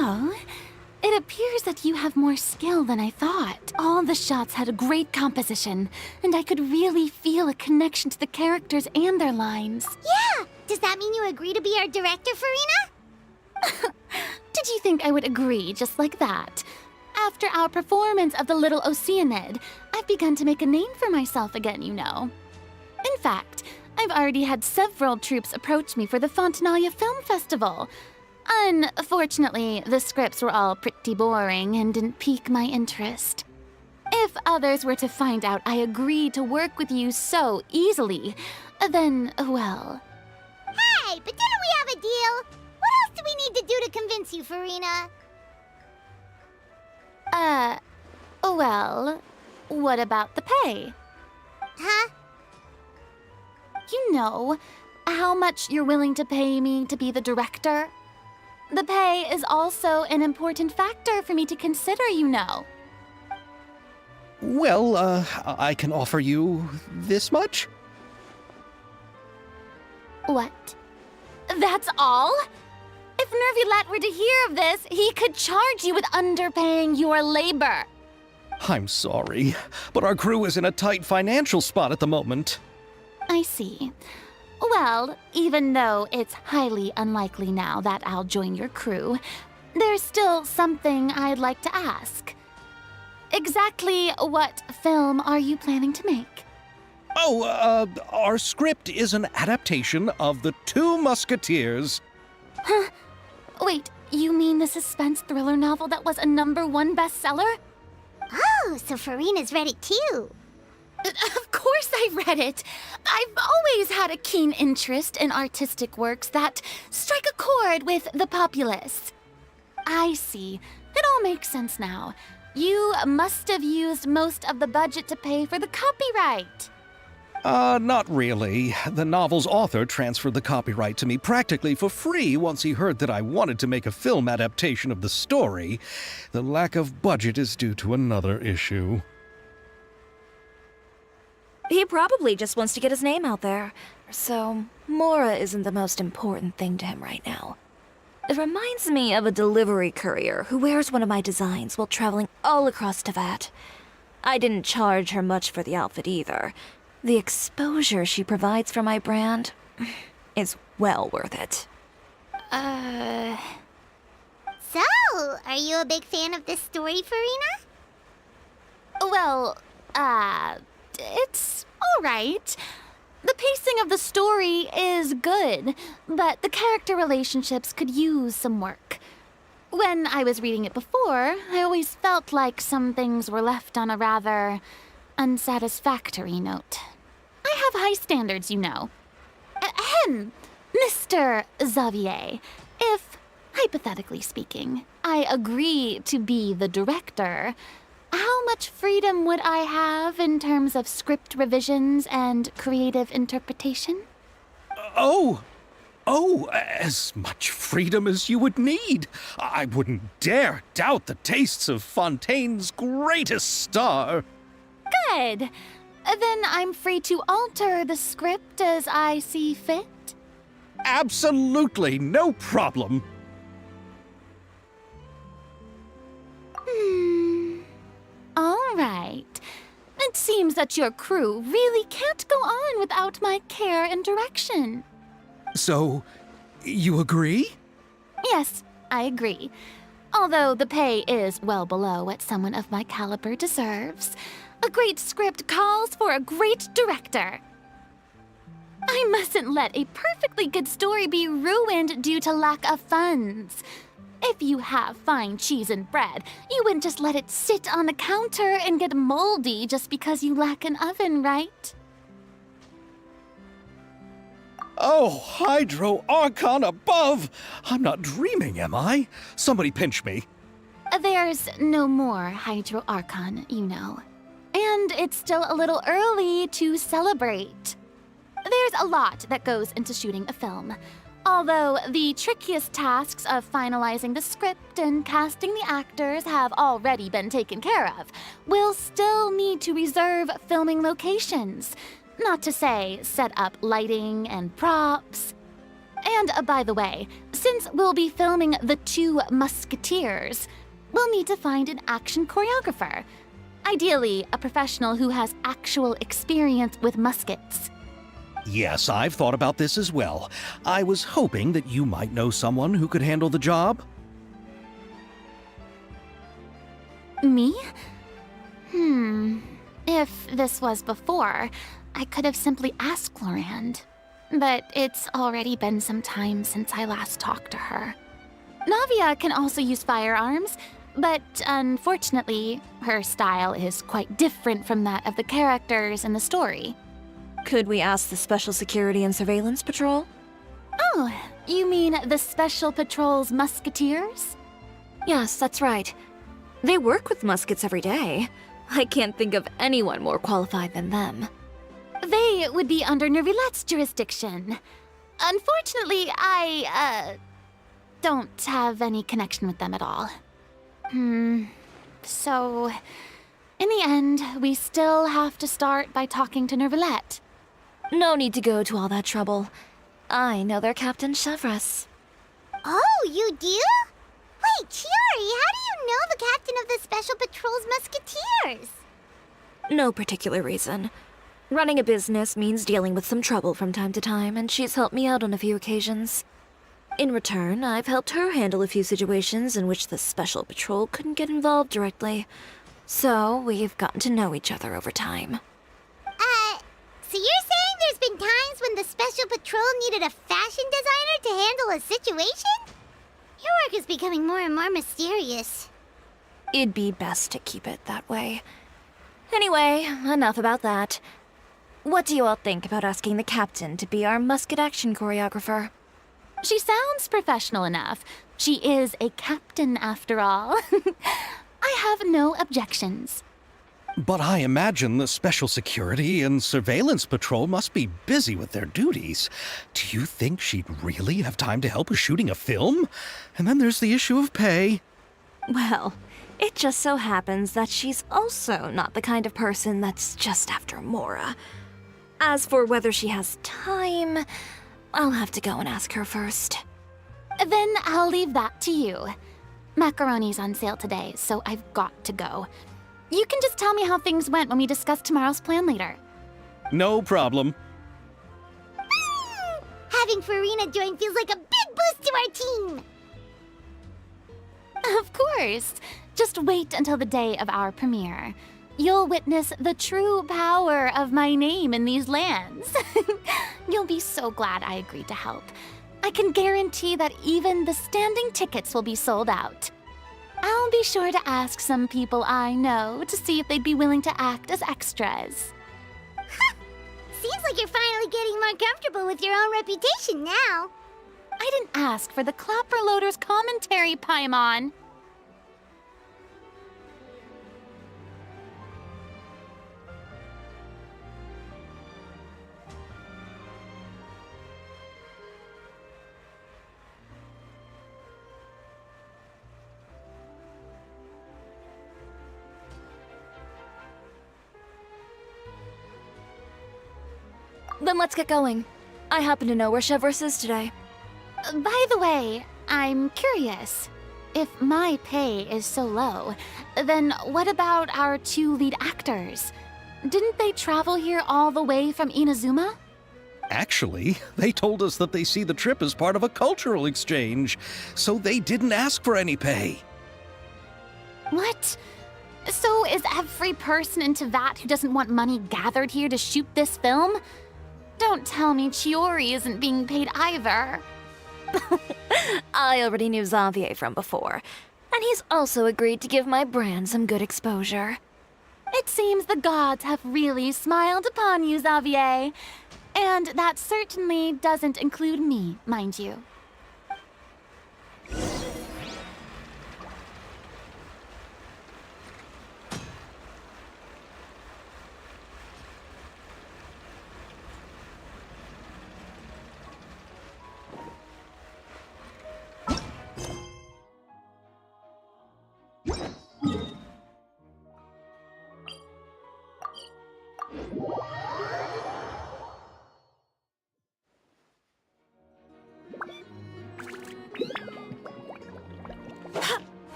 Oh, it appears that you have more skill than I thought. All the shots had a great composition, and I could really feel a connection to the characters and their lines. Yeah! Does that mean you agree to be our director, Farina? Did you think I would agree just like that? After our performance of The Little Oceanid, I've begun to make a name for myself again, you know. In fact, I've already had several troops approach me for the Fontanalia Film Festival. Unfortunately, the scripts were all pretty boring and didn't pique my interest. If others were to find out I agreed to work with you so easily, then, well... Hey, but didn't we have a deal? What else do we need to do to convince you, Farina? Well, what about the pay? Huh? You know, how much you're willing to pay me to be the director? The pay is also an important factor for me to consider, you know. Well, I can offer you this much? What? That's all? If Nervulet were to hear of this, he could charge you with underpaying your labor. I'm sorry, but our crew is in a tight financial spot at the moment. I see. Well, even though it's highly unlikely now that I'll join your crew, there's still something I'd like to ask. Exactly what film are you planning to make? Oh, our script is an adaptation of The Two Musketeers. Huh? Wait, you mean the suspense thriller novel that was a #1 bestseller? Oh, so Farina's read it too. Of course I read it. I've always had a keen interest in artistic works that strike a chord with the populace. I see. It all makes sense now. You must have used most of the budget to pay for the copyright. Not really. The novel's author transferred the copyright to me practically for free once he heard that I wanted to make a film adaptation of the story. The lack of budget is due to another issue. He probably just wants to get his name out there. So, Mora isn't the most important thing to him right now. It reminds me of a delivery courier who wears one of my designs while traveling all across Teyvat. I didn't charge her much for the outfit either. The exposure she provides for my brand is well worth it. So, are you a big fan of this story, Farina? Well, it's alright. The pacing of the story is good, but the character relationships could use some work. When I was reading it before, I always felt like some things were left on a rather unsatisfactory note. I have high standards, you know. Ahem, Mr. Xavier, if, hypothetically speaking, I agree to be the director, how much freedom would I have in terms of script revisions and creative interpretation? Oh, as much freedom as you would need. I wouldn't dare doubt the tastes of Fontaine's greatest star. Good. Then I'm free to alter the script as I see fit? Absolutely, no problem. All right. It seems that your crew really can't go on without my care and direction. So, you agree? Yes, I agree. Although the pay is well below what someone of my caliber deserves. A great script calls for a great director. I mustn't let a perfectly good story be ruined due to lack of funds. If you have fine cheese and bread, you wouldn't just let it sit on the counter and get moldy just because you lack an oven, right? Oh, Hydro Archon above! I'm not dreaming, am I? Somebody pinch me. There's no more Hydro Archon, you know. And it's still a little early to celebrate. There's a lot that goes into shooting a film. Although the trickiest tasks of finalizing the script and casting the actors have already been taken care of, we'll still need to reserve filming locations. Not to say set up lighting and props. And by the way, since we'll be filming The Two Musketeers, we'll need to find an action choreographer. Ideally, a professional who has actual experience with muskets. Yes, I've thought about this as well. I was hoping that you might know someone who could handle the job. Me? If this was before, I could have simply asked Glorand. But it's already been some time since I last talked to her. Navia can also use firearms, but unfortunately, her style is quite different from that of the characters in the story. Could we ask the Special Security and Surveillance Patrol? Oh, you mean the Special Patrol's Musketeers? Yes, that's right. They work with muskets every day. I can't think of anyone more qualified than them. They would be under Nervilette's jurisdiction. Unfortunately, I, don't have any connection with them at all. So, in the end, we still have to start by talking to Nervilette. No need to go to all that trouble. I know their Captain Chevres. Oh, you do? Wait, Chiari, how do you know the captain of the Special Patrol's Musketeers? No particular reason. Running a business means dealing with some trouble from time to time, and she's helped me out on a few occasions. In return, I've helped her handle a few situations in which the Special Patrol couldn't get involved directly. So we've gotten to know each other over time. So you're saying there's been times when the Special Patrol needed a fashion designer to handle a situation? Your work is becoming more and more mysterious. It'd be best to keep it that way. Anyway, enough about that. What do you all think about asking the captain to be our musket action choreographer? She sounds professional enough. She is a captain after all. I have no objections. But I imagine the Special Security and Surveillance Patrol must be busy with their duties. Do you think she'd really have time to help with shooting a film? And then there's the issue of pay. Well, it just so happens that she's also not the kind of person that's just after Mora. As for whether she has time, I'll have to go and ask her first. Then I'll leave that to you. Macaroni's on sale today, so I've got to go. You can just tell me how things went when we discuss tomorrow's plan later. No problem. Having Farina join feels like a big boost to our team! Of course. Just wait until the day of our premiere. You'll witness the true power of my name in these lands. You'll be so glad I agreed to help. I can guarantee that even the standing tickets will be sold out. I'll be sure to ask some people I know to see if they'd be willing to act as extras. Seems like you're finally getting more comfortable with your own reputation now. I didn't ask for the Clapper Loader's commentary, Paimon. Then let's get going. I happen to know where Chevreuse is today. By the way, I'm curious. If my pay is so low, then what about our 2 lead actors? Didn't they travel here all the way from Inazuma? Actually, they told us that they see the trip as part of a cultural exchange, so they didn't ask for any pay. What? So is every person in Tevat who doesn't want money gathered here to shoot this film? Don't tell me Chiori isn't being paid either. I already knew Xavier from before, and he's also agreed to give my brand some good exposure. It seems the gods have really smiled upon you, Xavier. And that certainly doesn't include me, mind you.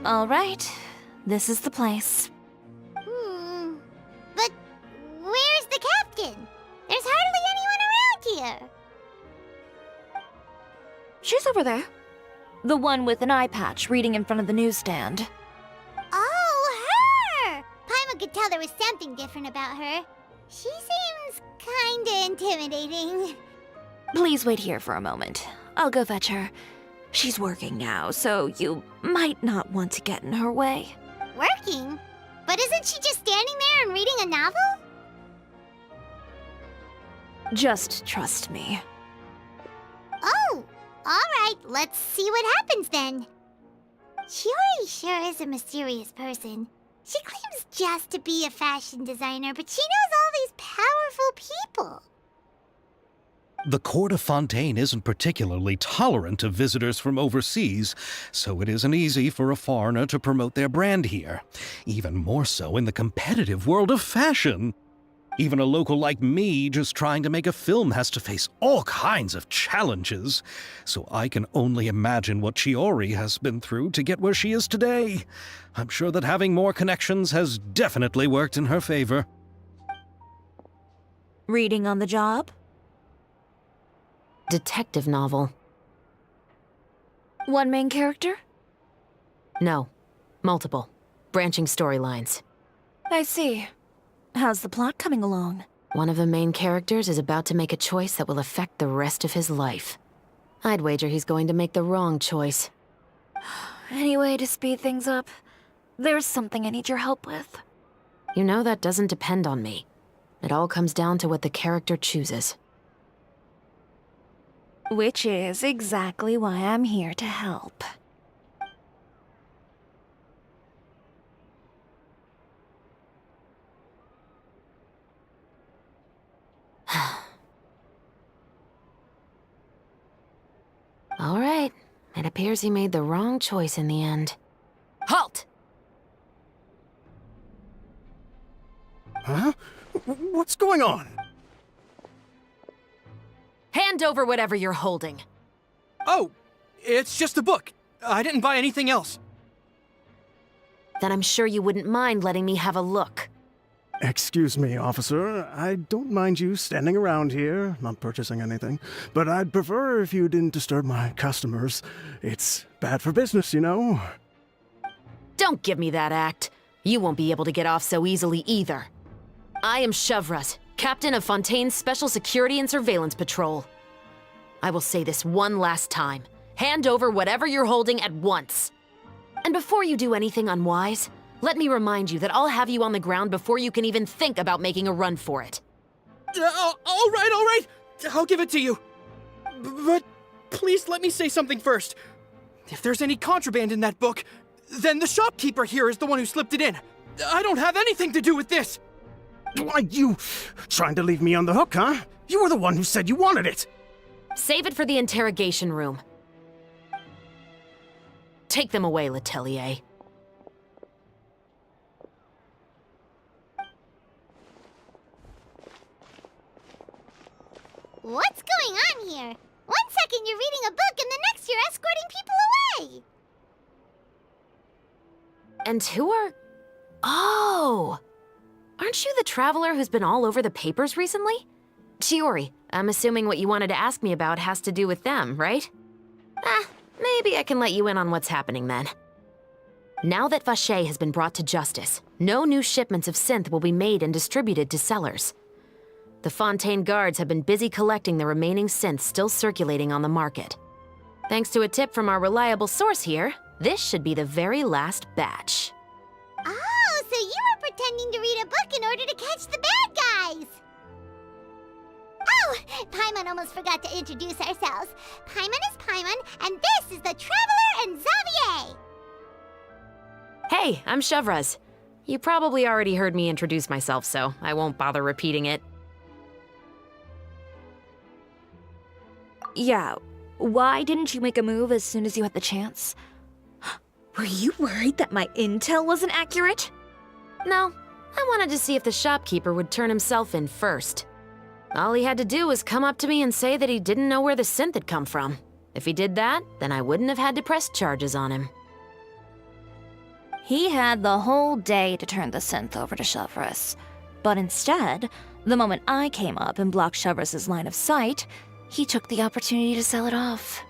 All right, this is the place. But where's the captain? There's hardly anyone around here. She's over there. The one with an eye patch reading in front of the newsstand. Oh, her! Paimon could tell there was something different about her. She seems kinda intimidating. Please wait here for a moment. I'll go fetch her. She's working now, so you might not want to get in her way. Working? But isn't she just standing there and reading a novel? Just trust me. Oh, alright, let's see what happens then. Chiori sure is a mysterious person. She claims just to be a fashion designer, but she knows all these powerful people. The court of Fontaine isn't particularly tolerant of visitors from overseas, so it isn't easy for a foreigner to promote their brand here. Even more so in the competitive world of fashion. Even a local like me just trying to make a film has to face all kinds of challenges. So I can only imagine what Chiori has been through to get where she is today. I'm sure that having more connections has definitely worked in her favor. Reading on the job? Detective novel. One main character? No. Multiple. Branching storylines. I see. How's the plot coming along? One of the main characters is about to make a choice that will affect the rest of his life. I'd wager he's going to make the wrong choice. Any way to speed things up? There's something I need your help with. You know that doesn't depend on me. It all comes down to what the character chooses. Which is exactly why I'm here to help. All right. It appears he made the wrong choice in the end. Halt! Huh? What's going on? Hand over whatever you're holding. Oh, it's just a book. I didn't buy anything else. Then I'm sure you wouldn't mind letting me have a look. Excuse me, officer. I don't mind you standing around here, not purchasing anything, but I'd prefer if you didn't disturb my customers. It's bad for business, you know. Don't give me that act. You won't be able to get off so easily either. I am Chevraz, captain of Fontaine's Special Security and Surveillance Patrol. I will say this one last time. Hand over whatever you're holding at once. And before you do anything unwise, let me remind you that I'll have you on the ground before you can even think about making a run for it. All right. I'll give it to you. But please let me say something first. If there's any contraband in that book, then the shopkeeper here is the one who slipped it in. I don't have anything to do with this. Why, you trying to leave me on the hook, huh? You were the one who said you wanted it. Save it for the interrogation room. Take them away, Letelier. What's going on here? 1 second you're reading a book and the next you're escorting people away! And who are... Oh! Aren't you the traveler who's been all over the papers recently? Chiori, I'm assuming what you wanted to ask me about has to do with them, right? Maybe I can let you in on what's happening then. Now that Vacher has been brought to justice, no new shipments of synth will be made and distributed to sellers. The Fontaine guards have been busy collecting the remaining synths still circulating on the market. Thanks to a tip from our reliable source here, this should be the very last batch. Oh, so you were pretending to read a book in order to catch the bad guys! Oh, Paimon almost forgot to introduce ourselves. Paimon is Paimon, and this is the Traveler and Xavier! Hey, I'm Chevraz. You probably already heard me introduce myself, so I won't bother repeating it. Yeah, why didn't you make a move as soon as you had the chance? Were you worried that my intel wasn't accurate? No, I wanted to see if the shopkeeper would turn himself in first. All he had to do was come up to me and say that he didn't know where the synth had come from. If he did that, then I wouldn't have had to press charges on him. He had the whole day to turn the synth over to Chevraz. But instead, the moment I came up and blocked Chevraz's line of sight, he took the opportunity to sell it off.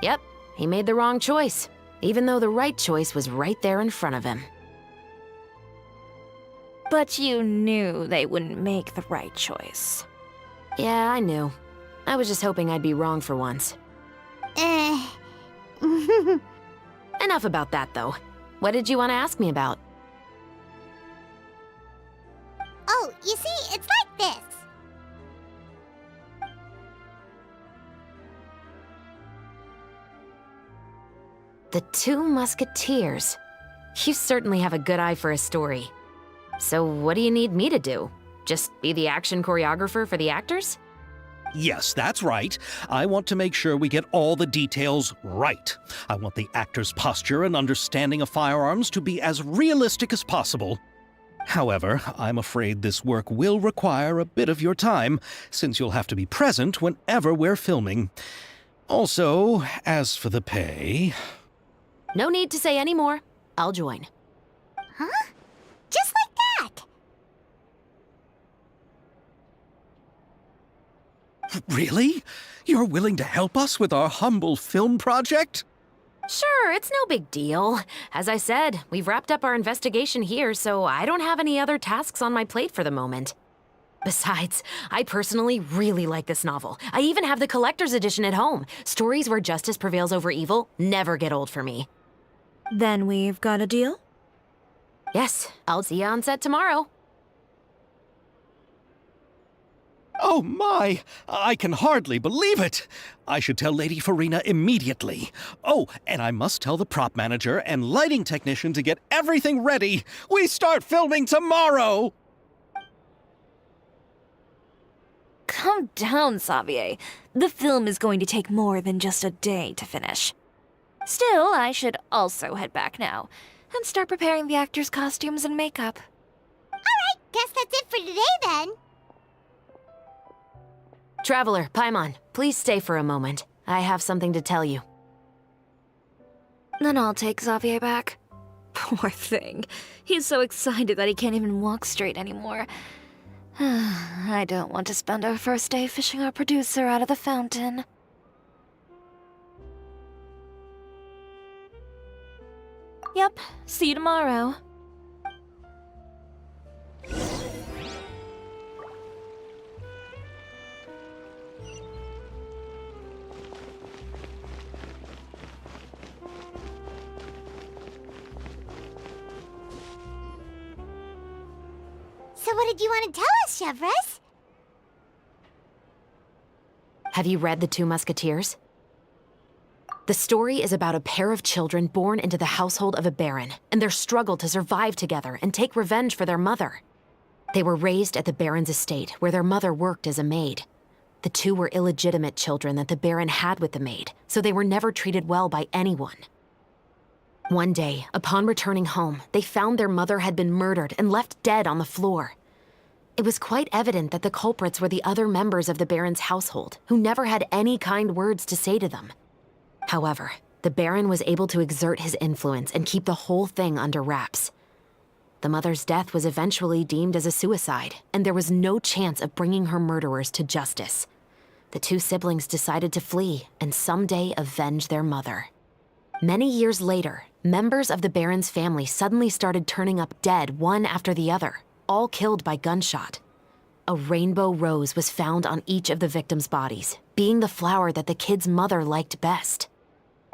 Yep, he made the wrong choice, even though the right choice was right there in front of him. But you knew they wouldn't make the right choice. Yeah, I knew. I was just hoping I'd be wrong for once. Enough about that, though. What did you want to ask me about? Oh, you see, it's like this. The Two Musketeers. You certainly have a good eye for a story. So what do you need me to do? Just be the action choreographer for the actors? Yes, that's right. I want to make sure we get all the details right. I want the actor's posture and understanding of firearms to be as realistic as possible. However, I'm afraid this work will require a bit of your time, since you'll have to be present whenever we're filming. Also, as for the pay... No need to say any more. I'll join. Huh? Just like that? Really? You're willing to help us with our humble film project? Sure, it's no big deal. As I said, we've wrapped up our investigation here, so I don't have any other tasks on my plate for the moment. Besides, I personally really like this novel. I even have the collector's edition at home. Stories where justice prevails over evil never get old for me. Then we've got a deal? Yes, I'll see you on set tomorrow. Oh my! I can hardly believe it! I should tell Lady Farina immediately. Oh, and I must tell the prop manager and lighting technician to get everything ready. We start filming tomorrow! Calm down, Xavier. The film is going to take more than just a day to finish. Still, I should also head back now and start preparing the actors' costumes and makeup. Alright, guess that's it for today then. Traveler, Paimon, please stay for a moment. I have something to tell you. Then I'll take Xavier back. Poor thing. He's so excited that he can't even walk straight anymore. I don't want to spend our first day fishing our producer out of the fountain. Yep, see you tomorrow. So what did you want to tell us, Chevres? Have you read The Two Musketeers? The story is about a pair of children born into the household of a baron and their struggle to survive together and take revenge for their mother. They were raised at the baron's estate, where their mother worked as a maid. The two were illegitimate children that the baron had with the maid, so they were never treated well by anyone. One day, upon returning home, they found their mother had been murdered and left dead on the floor. It was quite evident that the culprits were the other members of the baron's household, who never had any kind words to say to them. However, the baron was able to exert his influence and keep the whole thing under wraps. The mother's death was eventually deemed as a suicide, and there was no chance of bringing her murderers to justice. The two siblings decided to flee and someday avenge their mother. Many years later, members of the baron's family suddenly started turning up dead one after the other, all killed by gunshot. A rainbow rose was found on each of the victims' bodies, being the flower that the kid's mother liked best.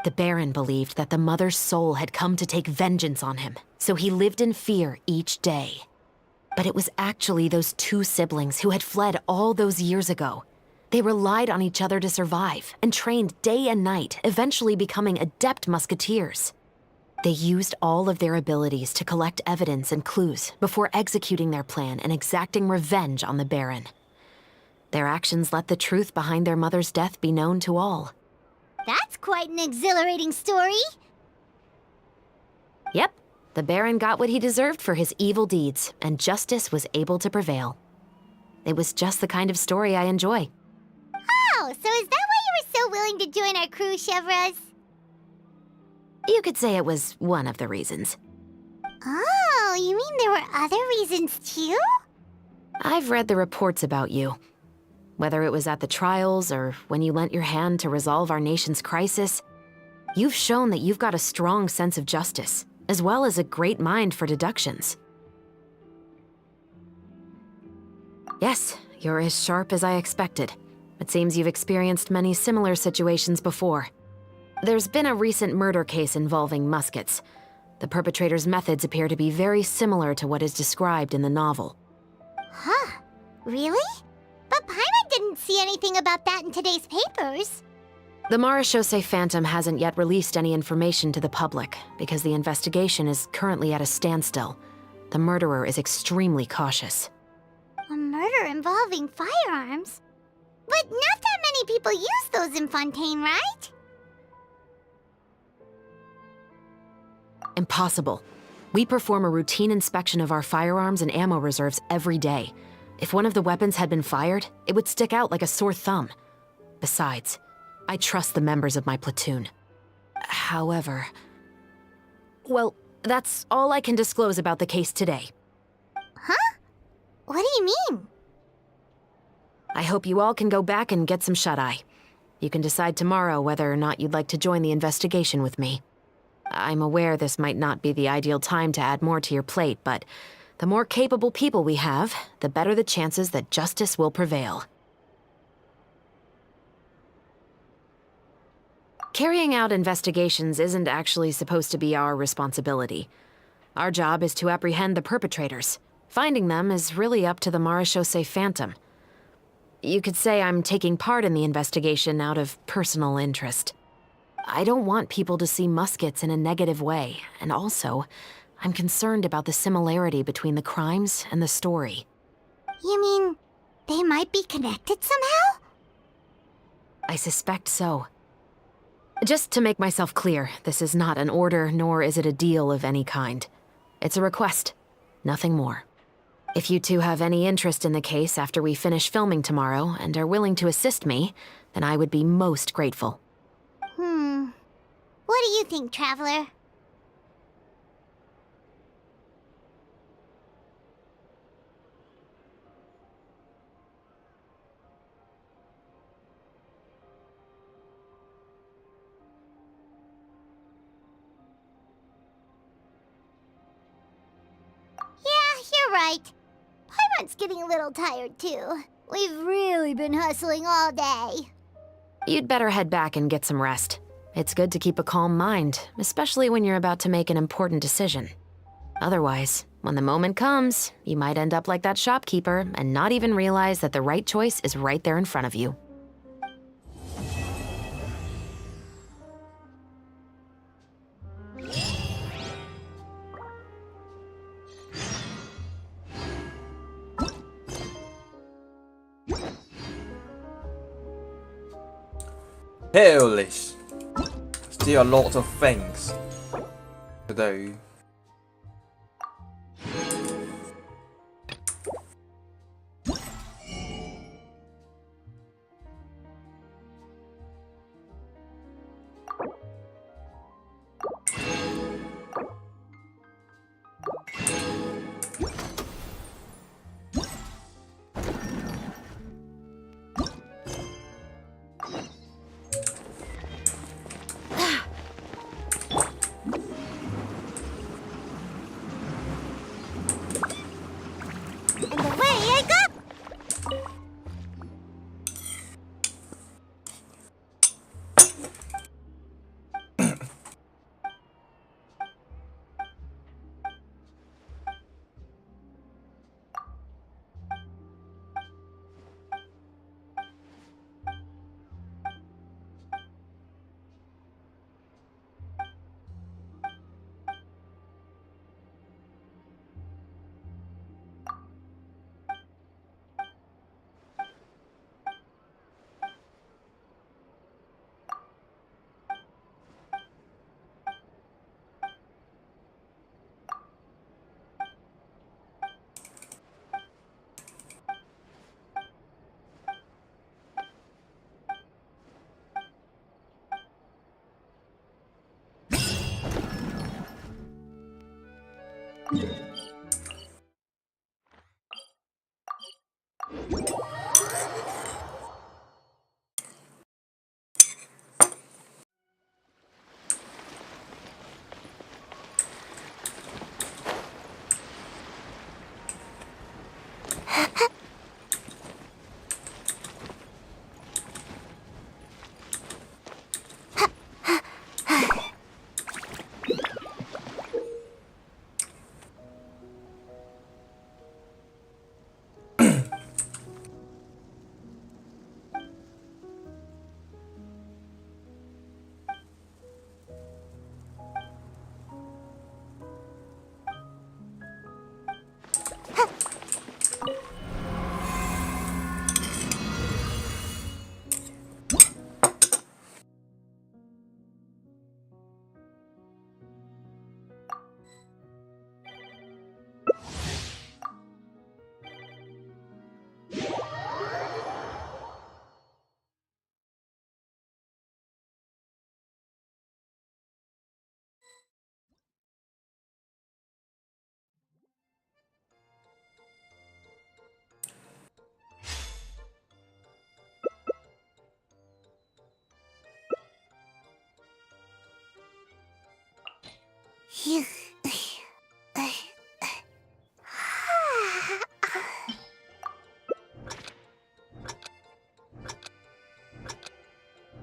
The baron believed that the mother's soul had come to take vengeance on him, so he lived in fear each day. But it was actually those two siblings who had fled all those years ago. They relied on each other to survive and trained day and night, eventually becoming adept musketeers. They used all of their abilities to collect evidence and clues before executing their plan and exacting revenge on the baron. Their actions let the truth behind their mother's death be known to all. That's quite an exhilarating story. Yep, the baron got what he deserved for his evil deeds, and justice was able to prevail. It was just the kind of story I enjoy. Oh, so is that why you were so willing to join our crew, Chevres? You could say it was one of the reasons. Oh, you mean there were other reasons too? I've read the reports about you. Whether it was at the trials or when you lent your hand to resolve our nation's crisis, you've shown that you've got a strong sense of justice, as well as a great mind for deductions. Yes, you're as sharp as I expected. It seems you've experienced many similar situations before. There's been a recent murder case involving muskets. The perpetrator's methods appear to be very similar to what is described in the novel. Huh? Really? But Paimon didn't see anything about that in today's papers. The Marechaussee Phantom hasn't yet released any information to the public because the investigation is currently at a standstill. The murderer is extremely cautious. A murder involving firearms? But not that many people use those in Fontaine, right? Impossible. We perform a routine inspection of our firearms and ammo reserves every day. If one of the weapons had been fired, it would stick out like a sore thumb. Besides, I trust the members of my platoon. However... Well, that's all I can disclose about the case today. Huh? What do you mean? I hope you all can go back and get some shut-eye. You can decide tomorrow whether or not you'd like to join the investigation with me. I'm aware this might not be the ideal time to add more to your plate, but the more capable people we have, the better the chances that justice will prevail. Carrying out investigations isn't actually supposed to be our responsibility. Our job is to apprehend the perpetrators. Finding them is really up to the Marechaussee Phantom. You could say I'm taking part in the investigation out of personal interest. I don't want people to see muskets in a negative way, and also, I'm concerned about the similarity between the crimes and the story. You mean they might be connected somehow? I suspect so. Just to make myself clear, this is not an order, nor is it a deal of any kind. It's a request, nothing more. If you two have any interest in the case after we finish filming tomorrow and are willing to assist me, then I would be most grateful. What do you think, Traveler? You're right. Paimon's getting a little tired, too. We've really been hustling all day. You'd better head back and get some rest. It's good to keep a calm mind, especially when you're about to make an important decision. Otherwise, when the moment comes, you might end up like that shopkeeper and not even realize that the right choice is right there in front of you. Holy sh... Still a lot of things to do.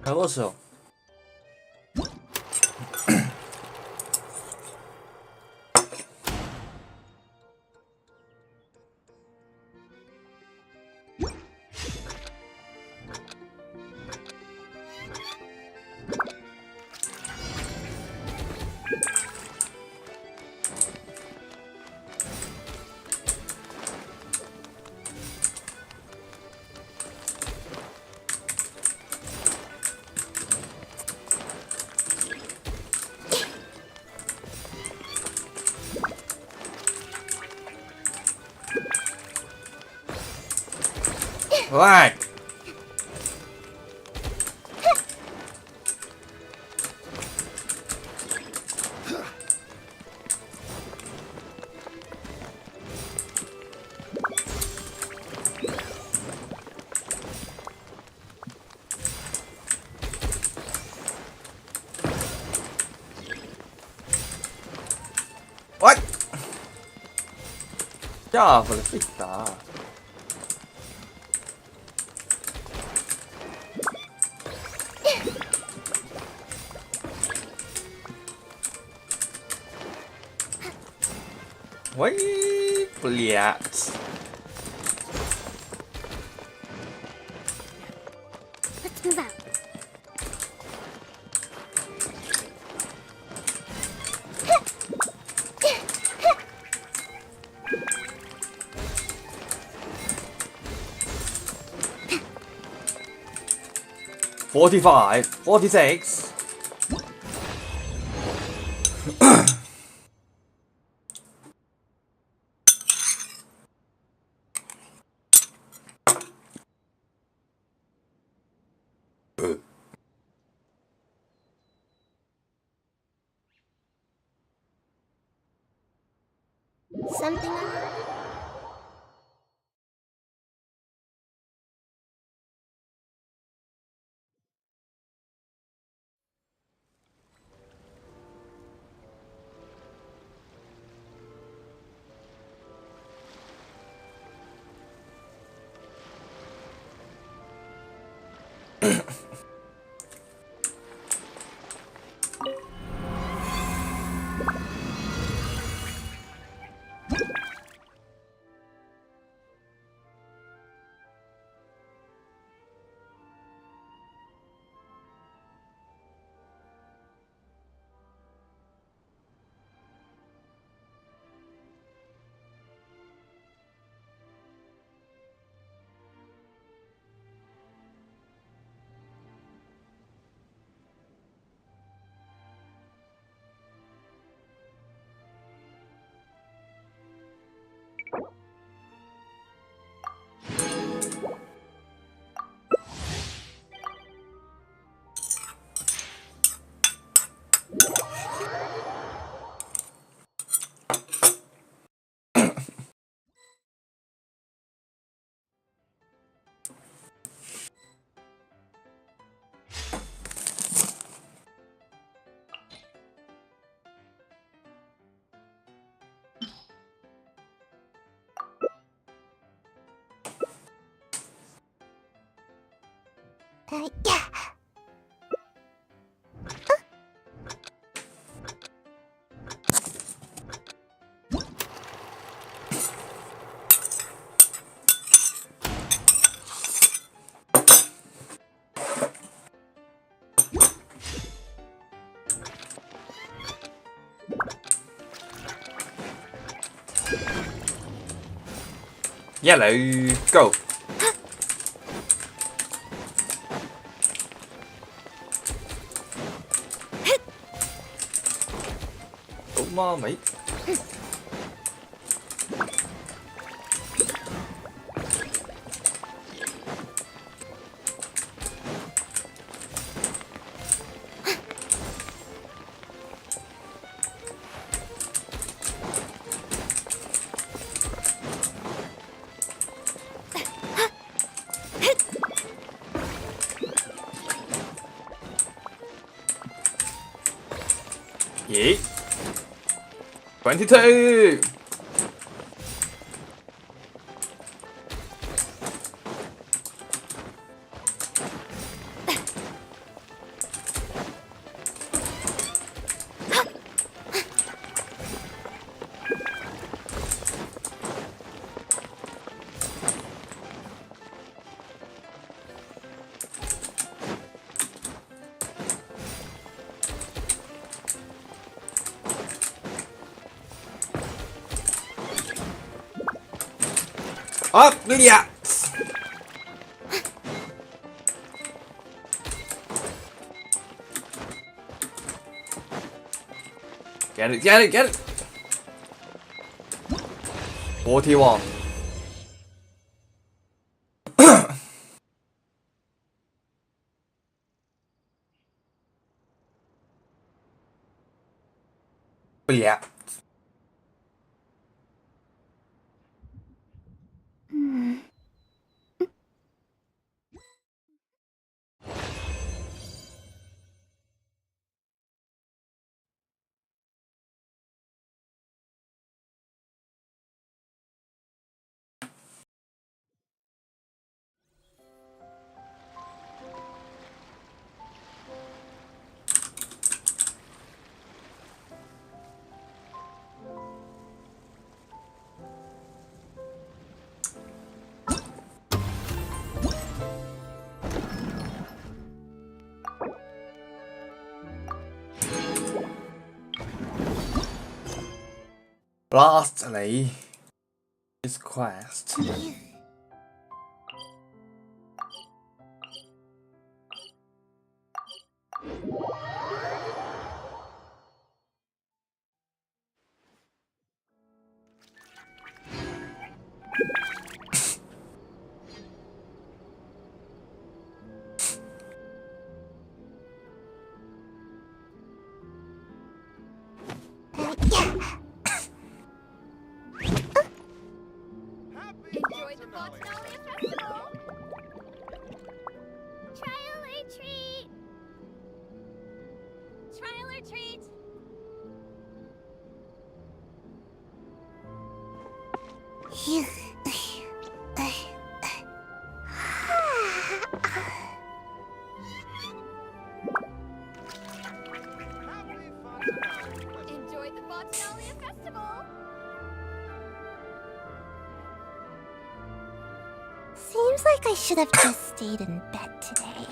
Also. Right. What? Cavolo, fitta. Wait, blять. Let's move out. $45, $46. Something yeah. Yellow, go. Oh my mate. Yeet. 22! Up, idiots! Get it, get it, get it! 41. Yeah. Lastly, this quest. Enjoy the Botanalia Festival! Trial or treat! Trial or treat! Enjoy the Botanalia Festival! Seems like I should have just stayed in bed today.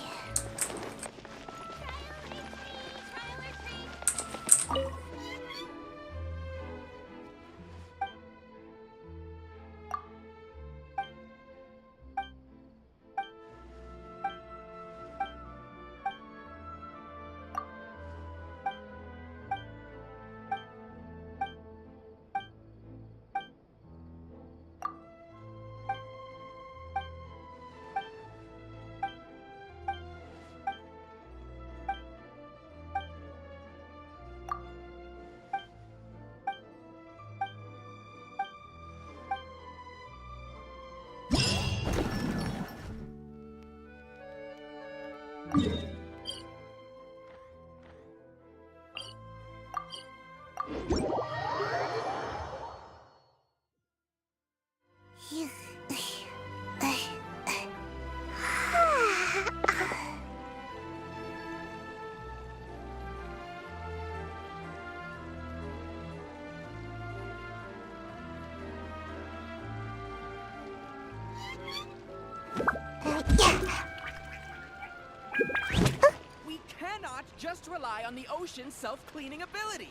We cannot just rely on the ocean's self-cleaning ability.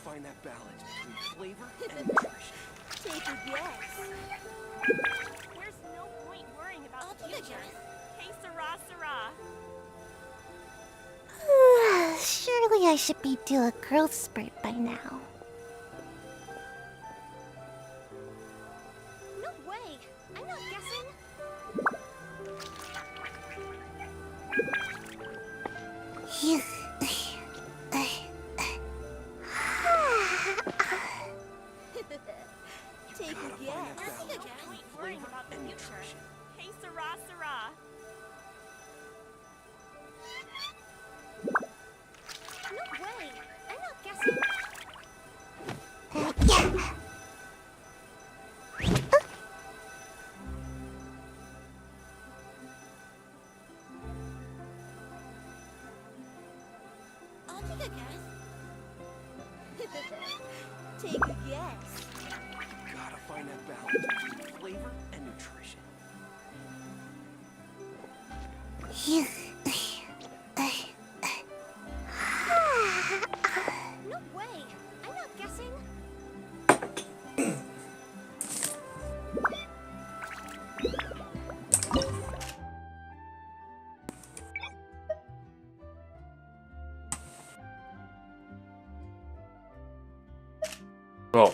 Find that balance between flavor and nutrition. Take a guess. There's no point worrying about the future. Hey, Sarah, Sarah. Surely I should be due a growth spurt by now. No way! I'm not guessing. Take a guess. Worrying about the future. Hey, Sarah, Sarah. No way! I'm not guessing. I'll take a guess. Take a guess. Gotta find that balance between flavor and nutrition. No way! I'm not guessing. Oh.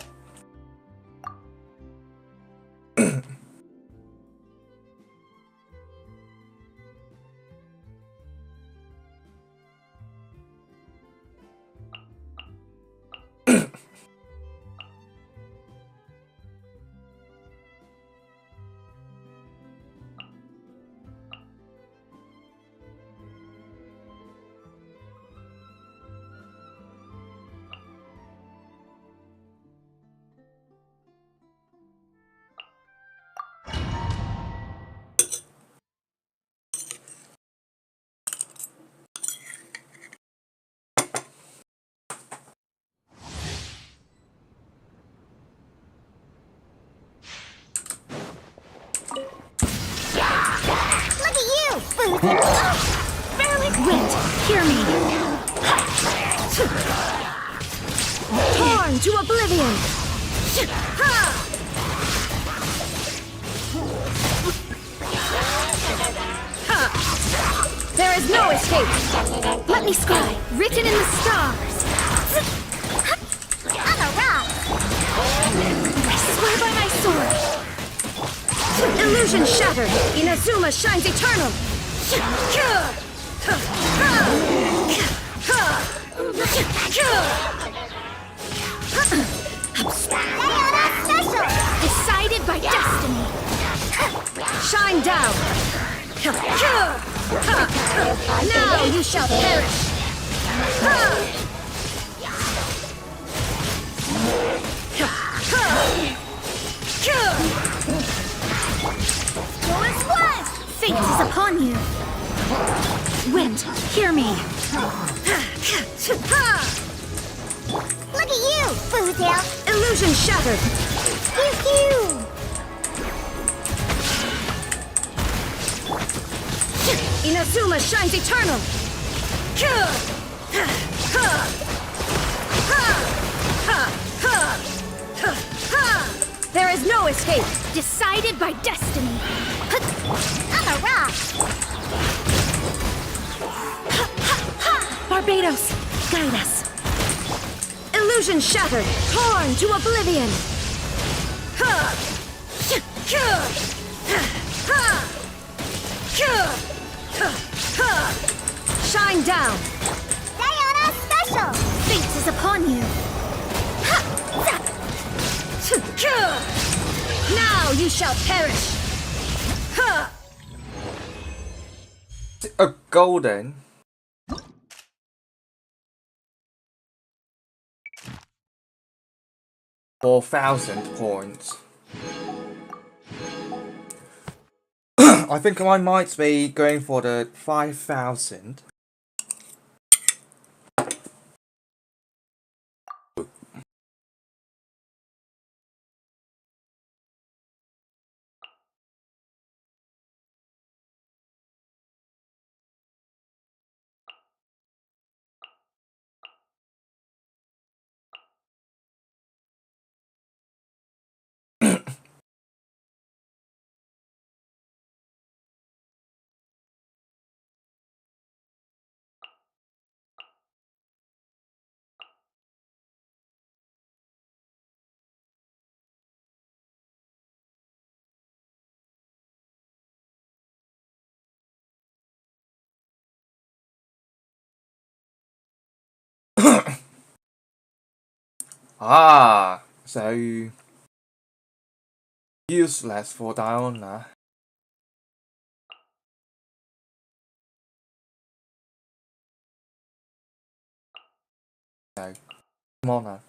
Look at you, food! Barely wait! Hear me! Torn to oblivion! There is no escape! Let me scry, written in the stars! On a rock! I swear by my sword! Illusion shattered! Inazuma shines eternal! Special! Decided by destiny! Shine down! Now you shall perish! Go as one! Fate is upon you! Wind, hear me! Look at you, Foodtail! Illusion shattered! Pew pew! Inazuma shines eternal! There is no escape! Decided by destiny! On a rock! Barbados, guide us! Illusion shattered! Torn to oblivion! Shine down! Diana Special! Fate is upon you! Now you shall perish! A golden. £4,000. I think I might be going for the 5,000. Ah, so useless for Diona. No, come on now.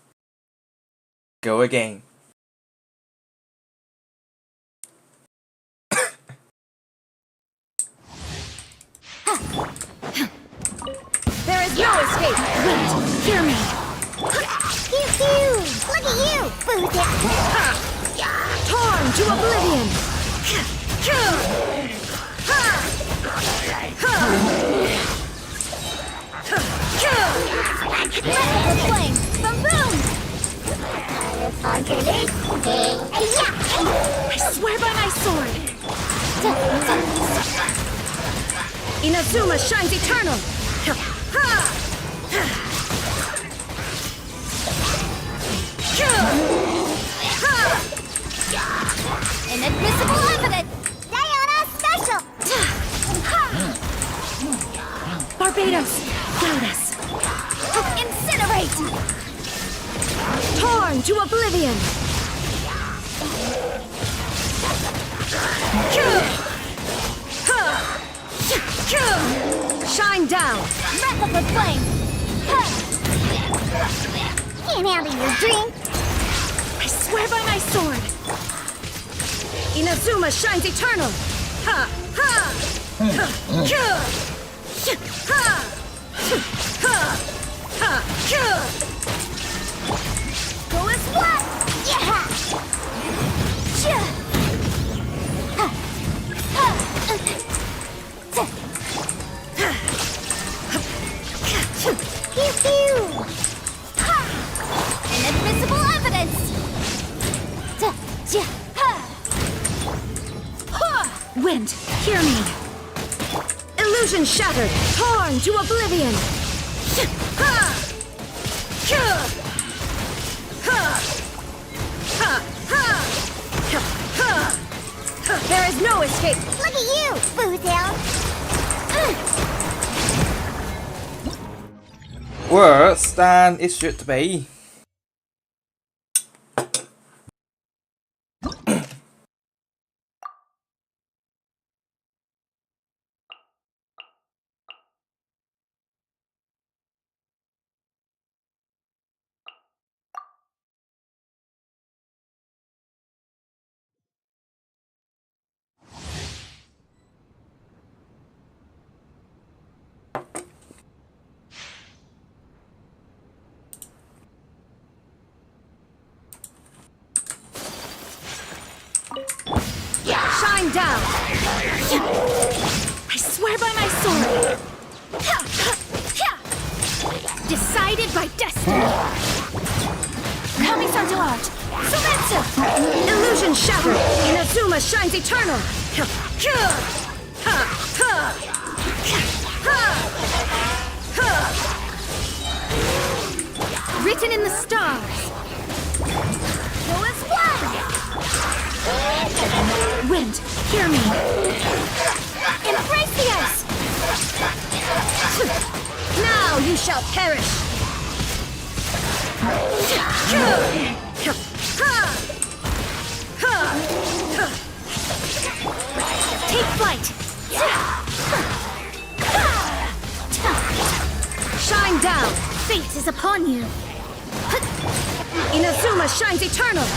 Go again. There is no escape! Wait, hear me! Pew pew! Look at you, Boozer! Torn to oblivion! Radical flame! Boom! I swear by my sword! Inazuma shines eternal! Inadmissible evidence! Diona special! Barbados, guide us! Incinerate! Torn to oblivion! Shine down! Radical flame! Can't handle your drink! I swear by my sword! Inazuma shines eternal! Go as one! Yeah! Pew pew! Inadmissible evidence! Wind, hear me! Illusion shattered! Torn to oblivion! There is no escape! Look at you, Boozel! Worse than it should be. Shine down! I swear by my sword! Decided by destiny! Coming to art! Sumetsu! Illusion shattered! Inazuma shines eternal! Written in the stars! Go as one! Wind, hear me! Embrace the ice! Now you shall perish! Take flight! Shine down! Fate is upon you! Inazuma shines eternal!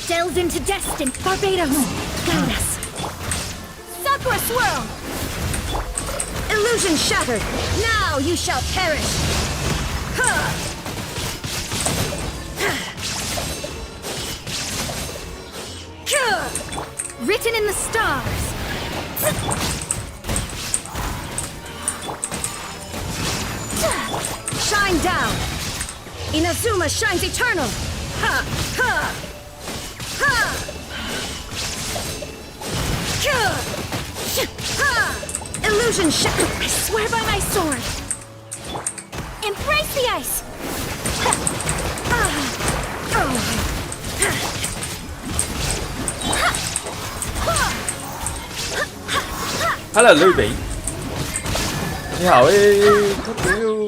Delve into destiny! Barbados, guide us! Sakura swirl! Illusion shattered! Now you shall perish! Written in the stars! Shine down! Inazuma shines eternal! Illusion shattered! I swear by my sword! Embrace the ice! Hello, Ruby. 你好诶，不丢。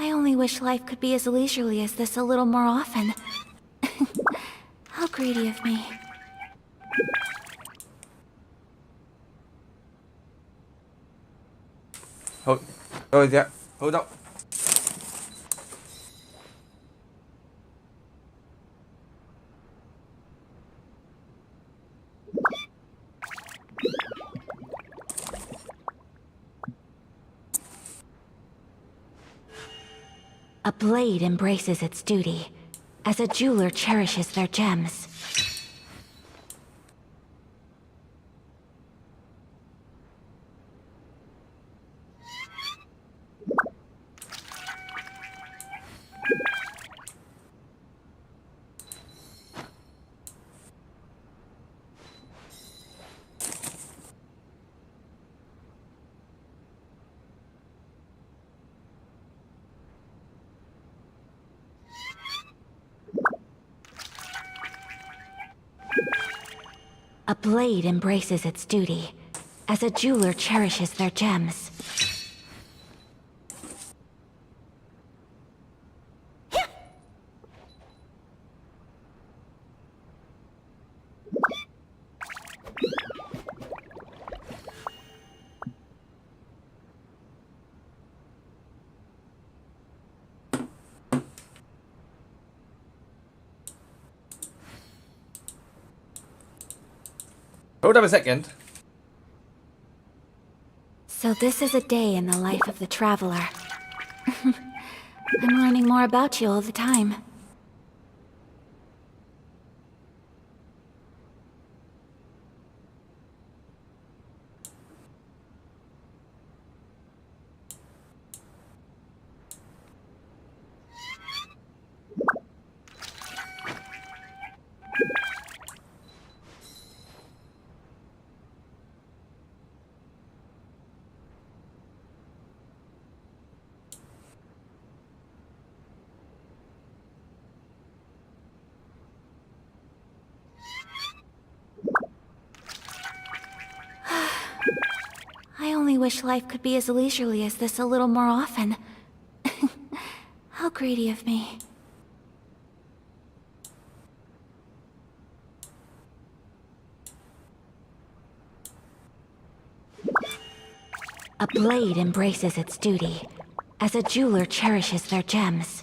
I only wish life could be as leisurely as this a little more often. How greedy of me. Hold. Oh yeah. Hold up. A blade embraces its duty, as a jeweler cherishes their gems. A blade embraces its duty, as a jeweler cherishes their gems. Hold up a second. So this is a day in the life of the traveler. I'm learning more about you all the time. I only wish life could be as leisurely as this a little more often. How greedy of me. A blade embraces its duty, as a jeweler cherishes their gems.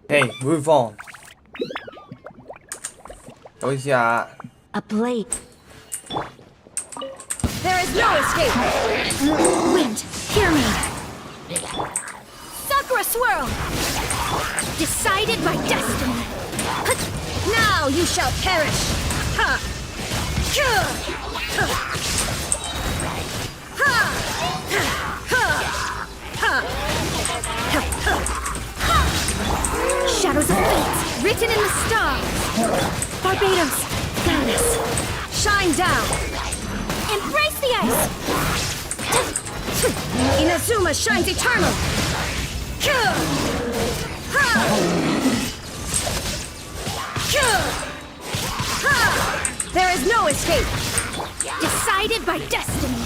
Hey, move on. 等一下。 A blade. There is no escape! Wind, hear me! Sakura Swirl! Decided by destiny! Now you shall perish! Ha! Shadows of fate, written in the stars! Barbados, guide us! Shine down! Embrace the ice! Inazuma shines eternal! There is no escape! Decided by destiny!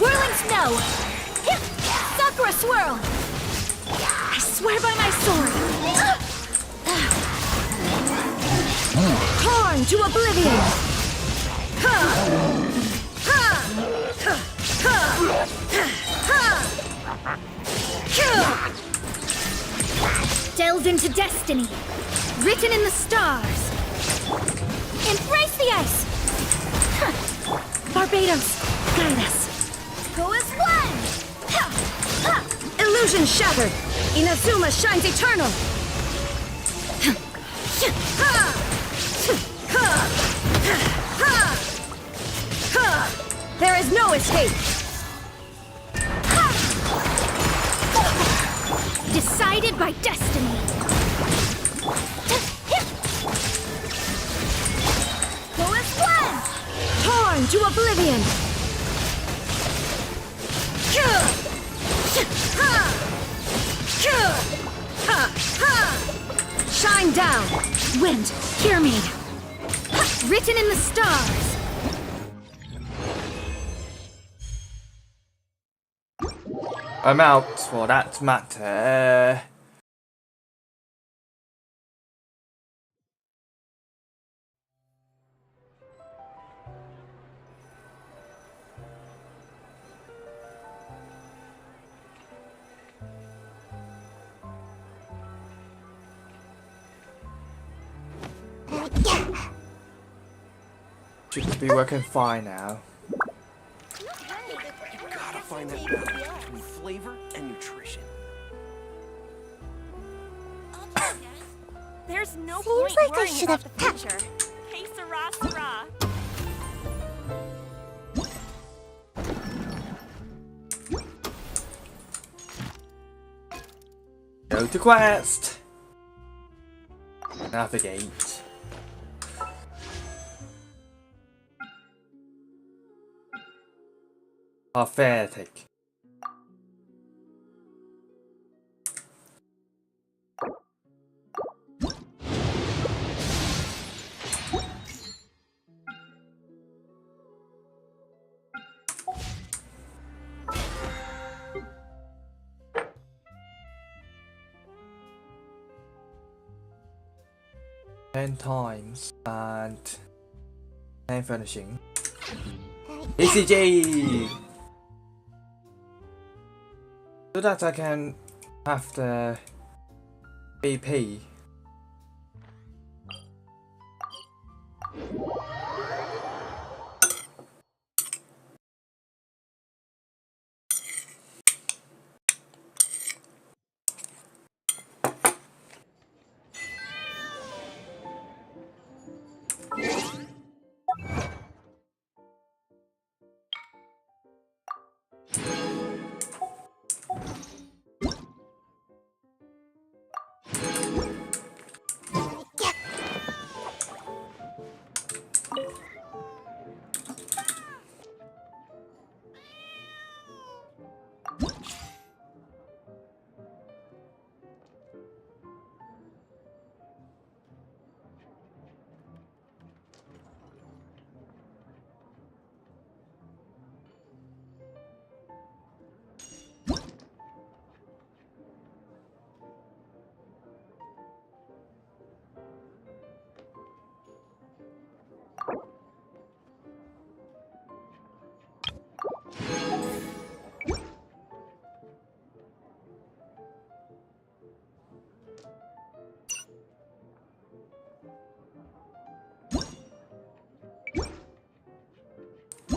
Whirling snow! Sakura swirl! I swear by my sword! Torn to oblivion! Delved into destiny! Written in the stars! Embrace the ice! Barbados, guide us! Go as one! Illusion shattered! Inazuma shines eternal! There is no escape! Decided by destiny! Go as one! Torn to oblivion! Shine down! Wind, hear me! Written in the stars! I'm out for that matter. Should be working fine now. You gotta find that balance between flavor and nutrition. There's no Seems point like I worrying should about have the future. Hey, Sarah, Sarah. Go to quest. Navigate. Pathetic. Ten times and finishing. ECG! So that I can have the BP.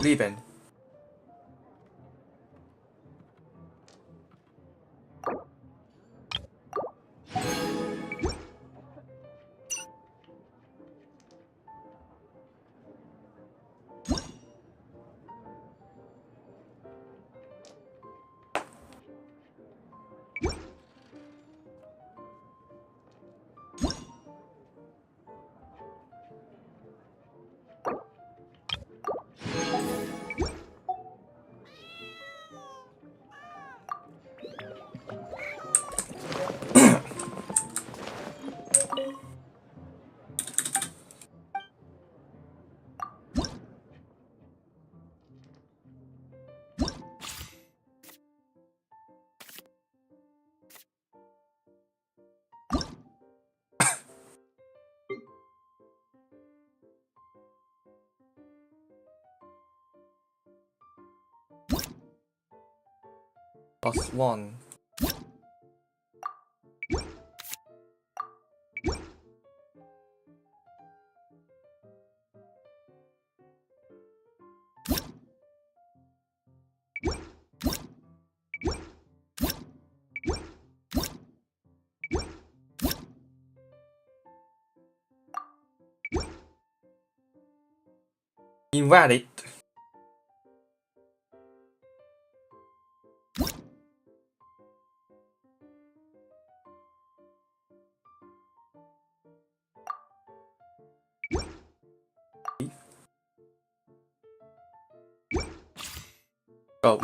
Leaving. +1. Invalid. Go.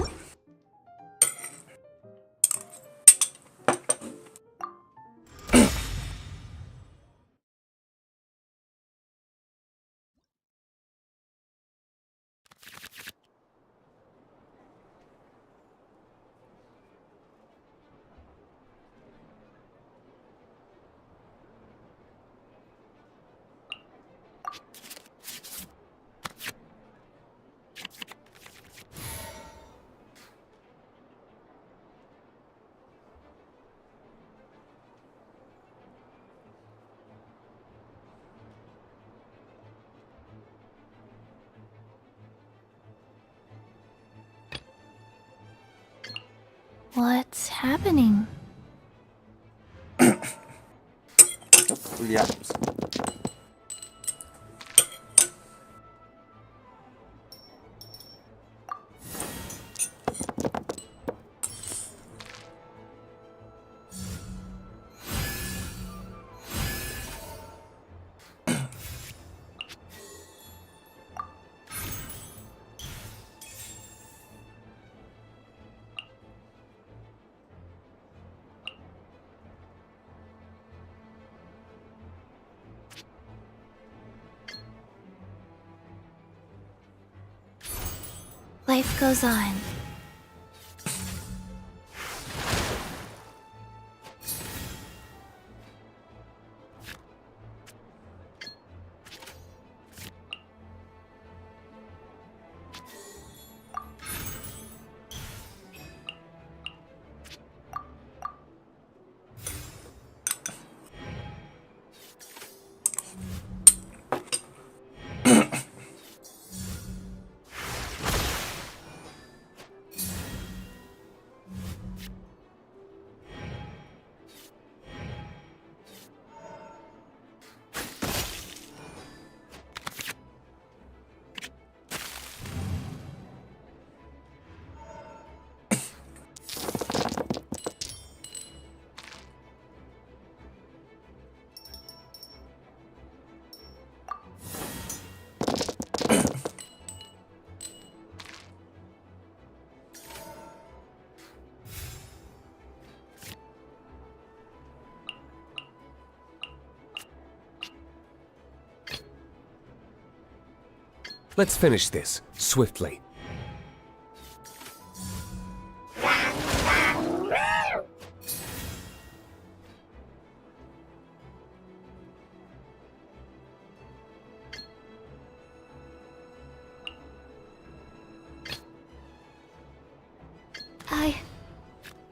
What's happening? Williams. Life goes on. Let's finish this, swiftly.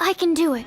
I can do it.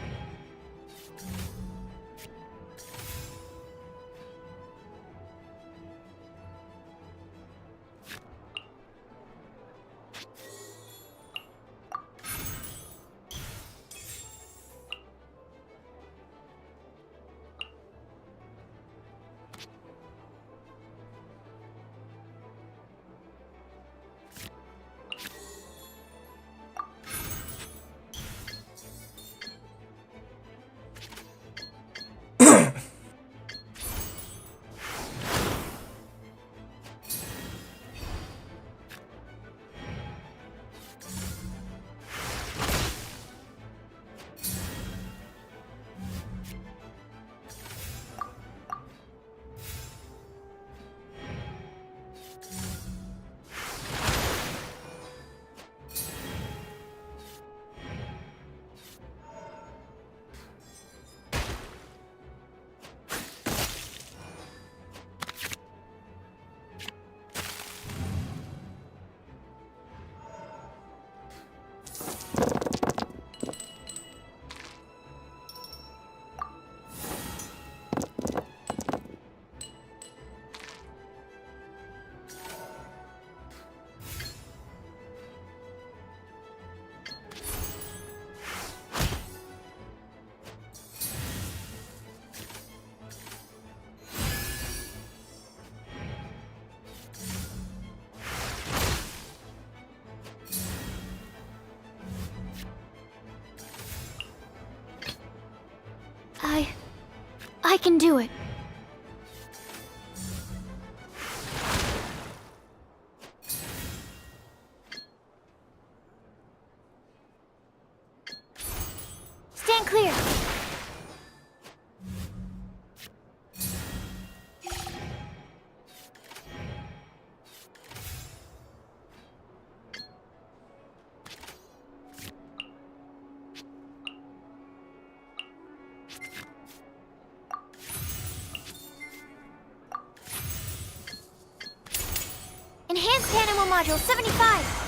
I can do it. Stand clear. Enhanced Animal Module 75!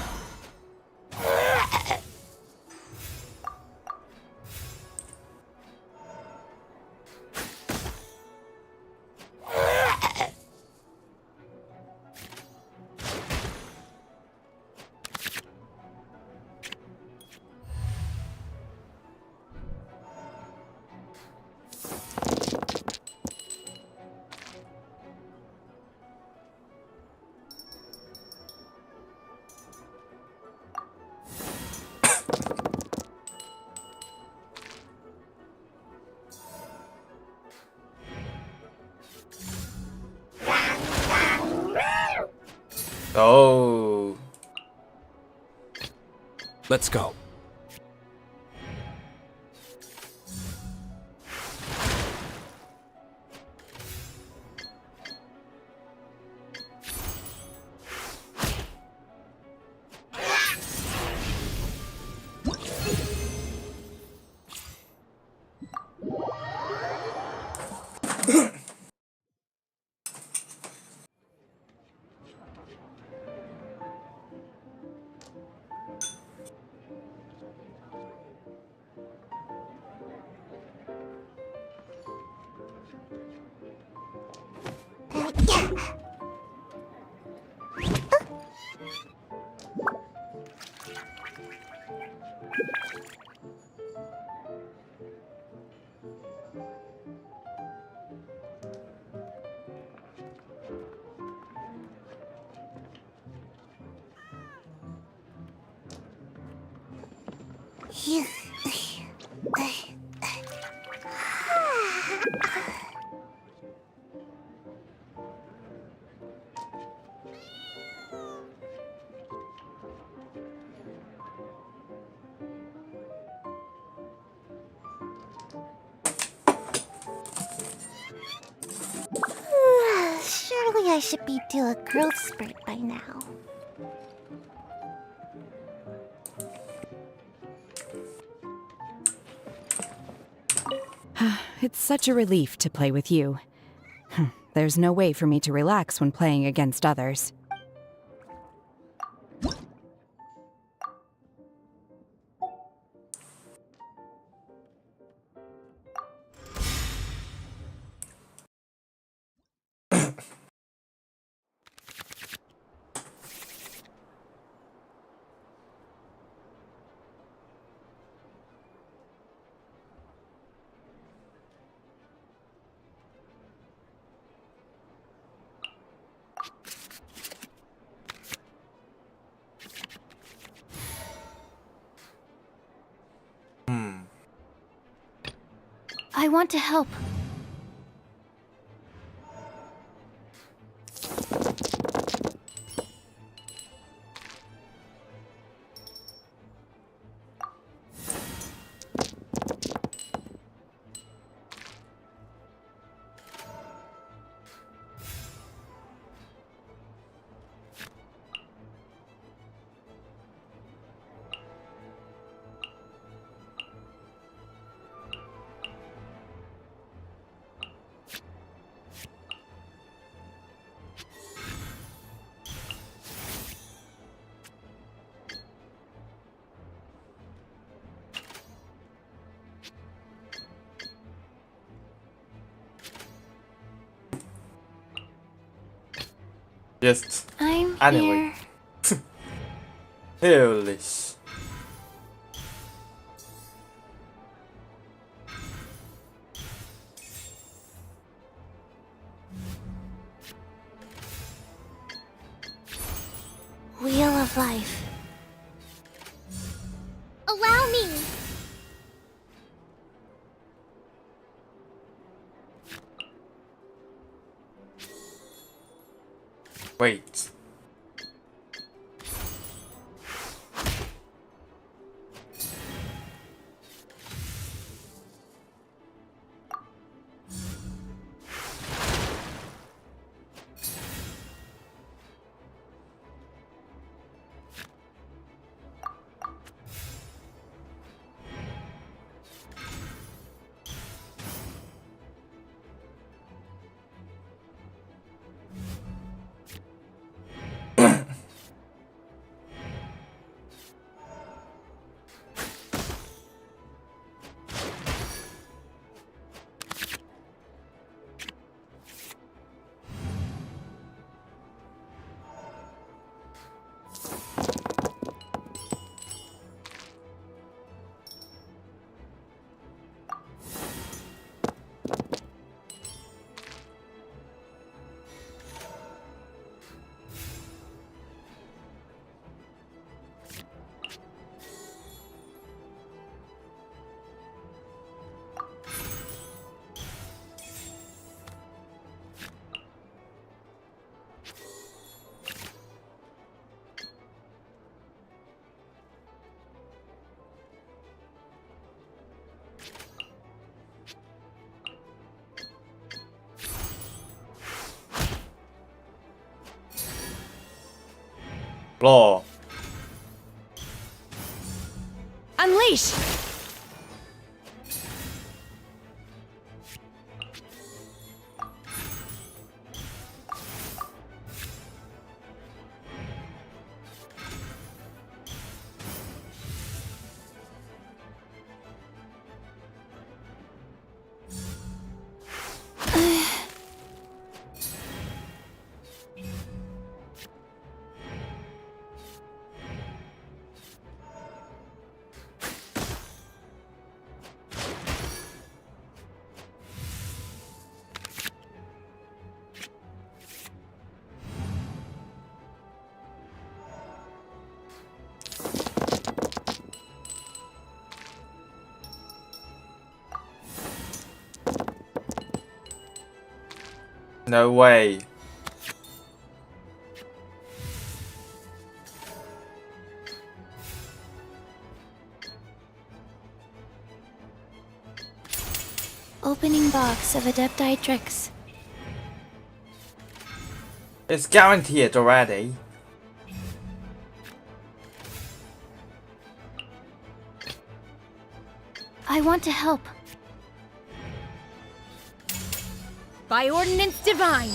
Oh. Let's go. Surely I should be due a growth spurt by now. It's such a relief to play with you. There's no way for me to relax when playing against others. I want to help. Yes. I'm anyway. Holy sh. Wheel of Life. Allow me! Wait. Blah. Unleash! No way. Opening box of Adepti tricks. It's guaranteed already. I want to help. By ordinance divine!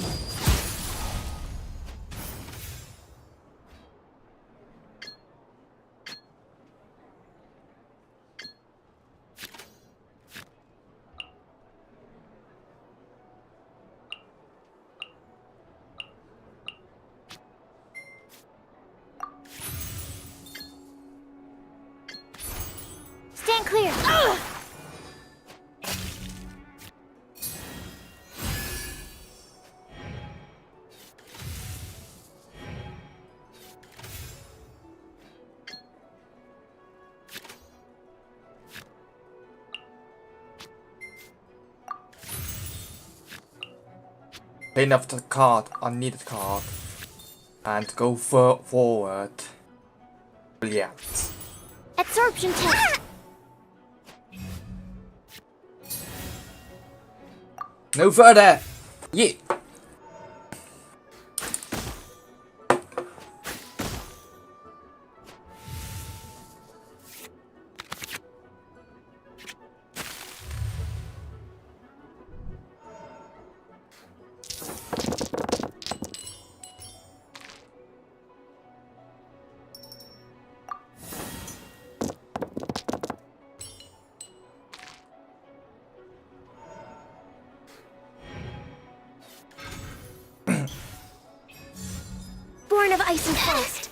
Stand clear! Ugh! Clean up the card, unneeded card, and go forward. Brilliant. Absorption test! No further! Yeah! Born of ice and frost.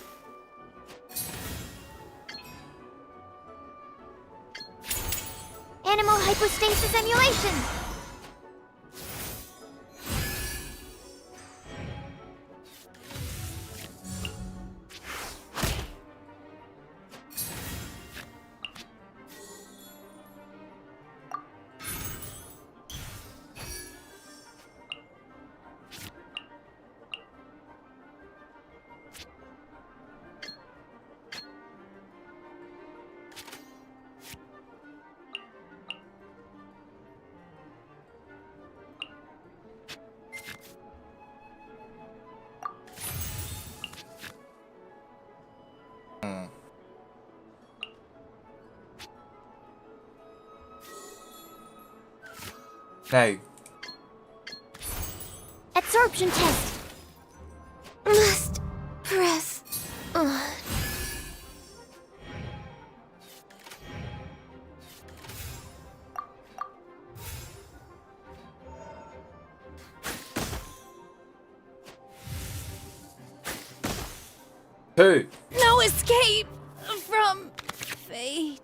Animal hypostasis emulation. No. Absorption test. Must press on. Who? No escape from fate.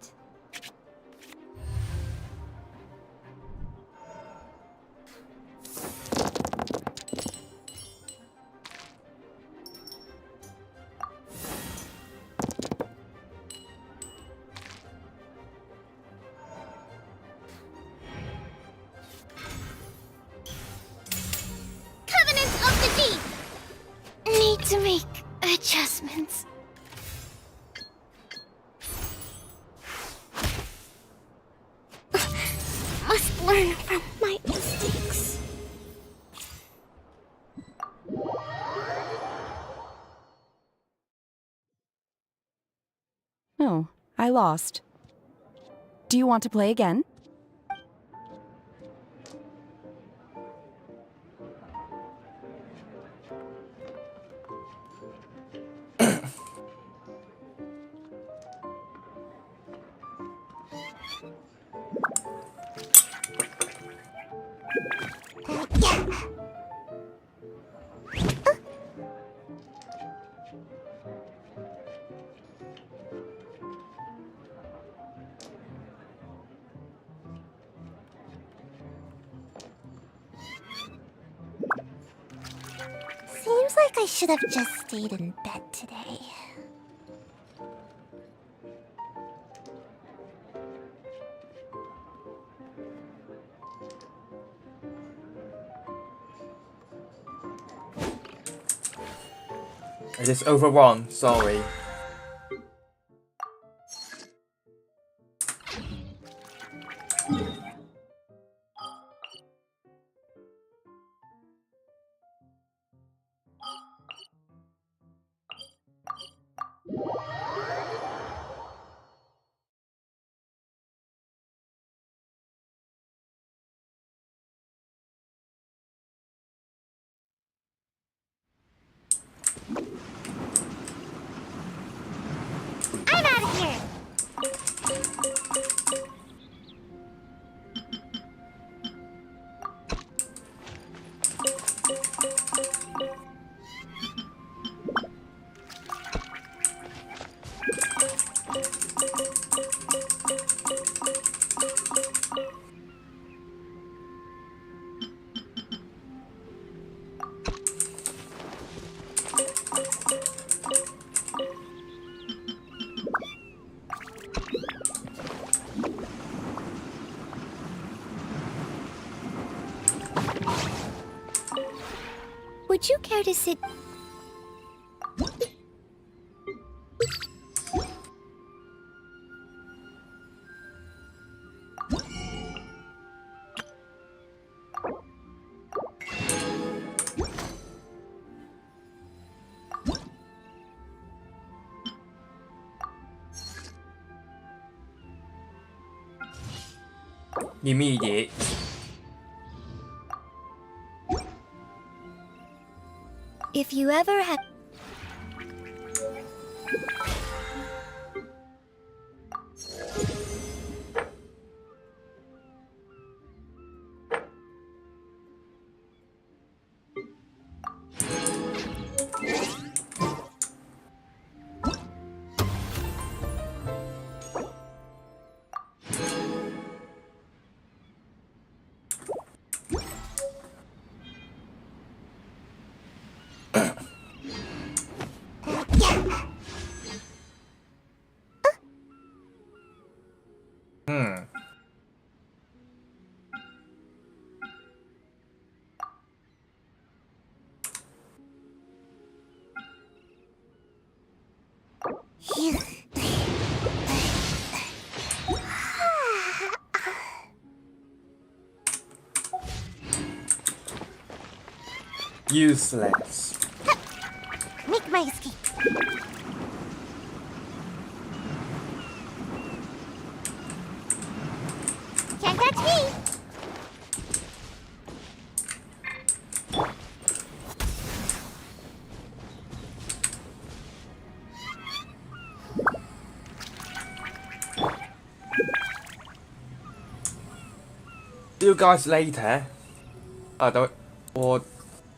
Covenant of the Deep. Need to make adjustments. Must learn from my mistakes. Oh, I lost. Do you want to play again? Seems like I should have just stayed in bed today. I just overrun, sorry. I'm out of here! Would you care to sit? Immediate. If you ever have... Useless. Make my escape. Can't catch me! you guys later. 我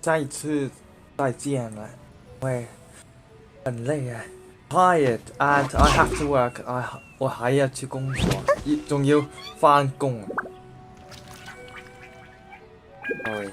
再次再见了，因为很累啊。Tired and I have to work. 我还要去工作，仲要返工。Sorry。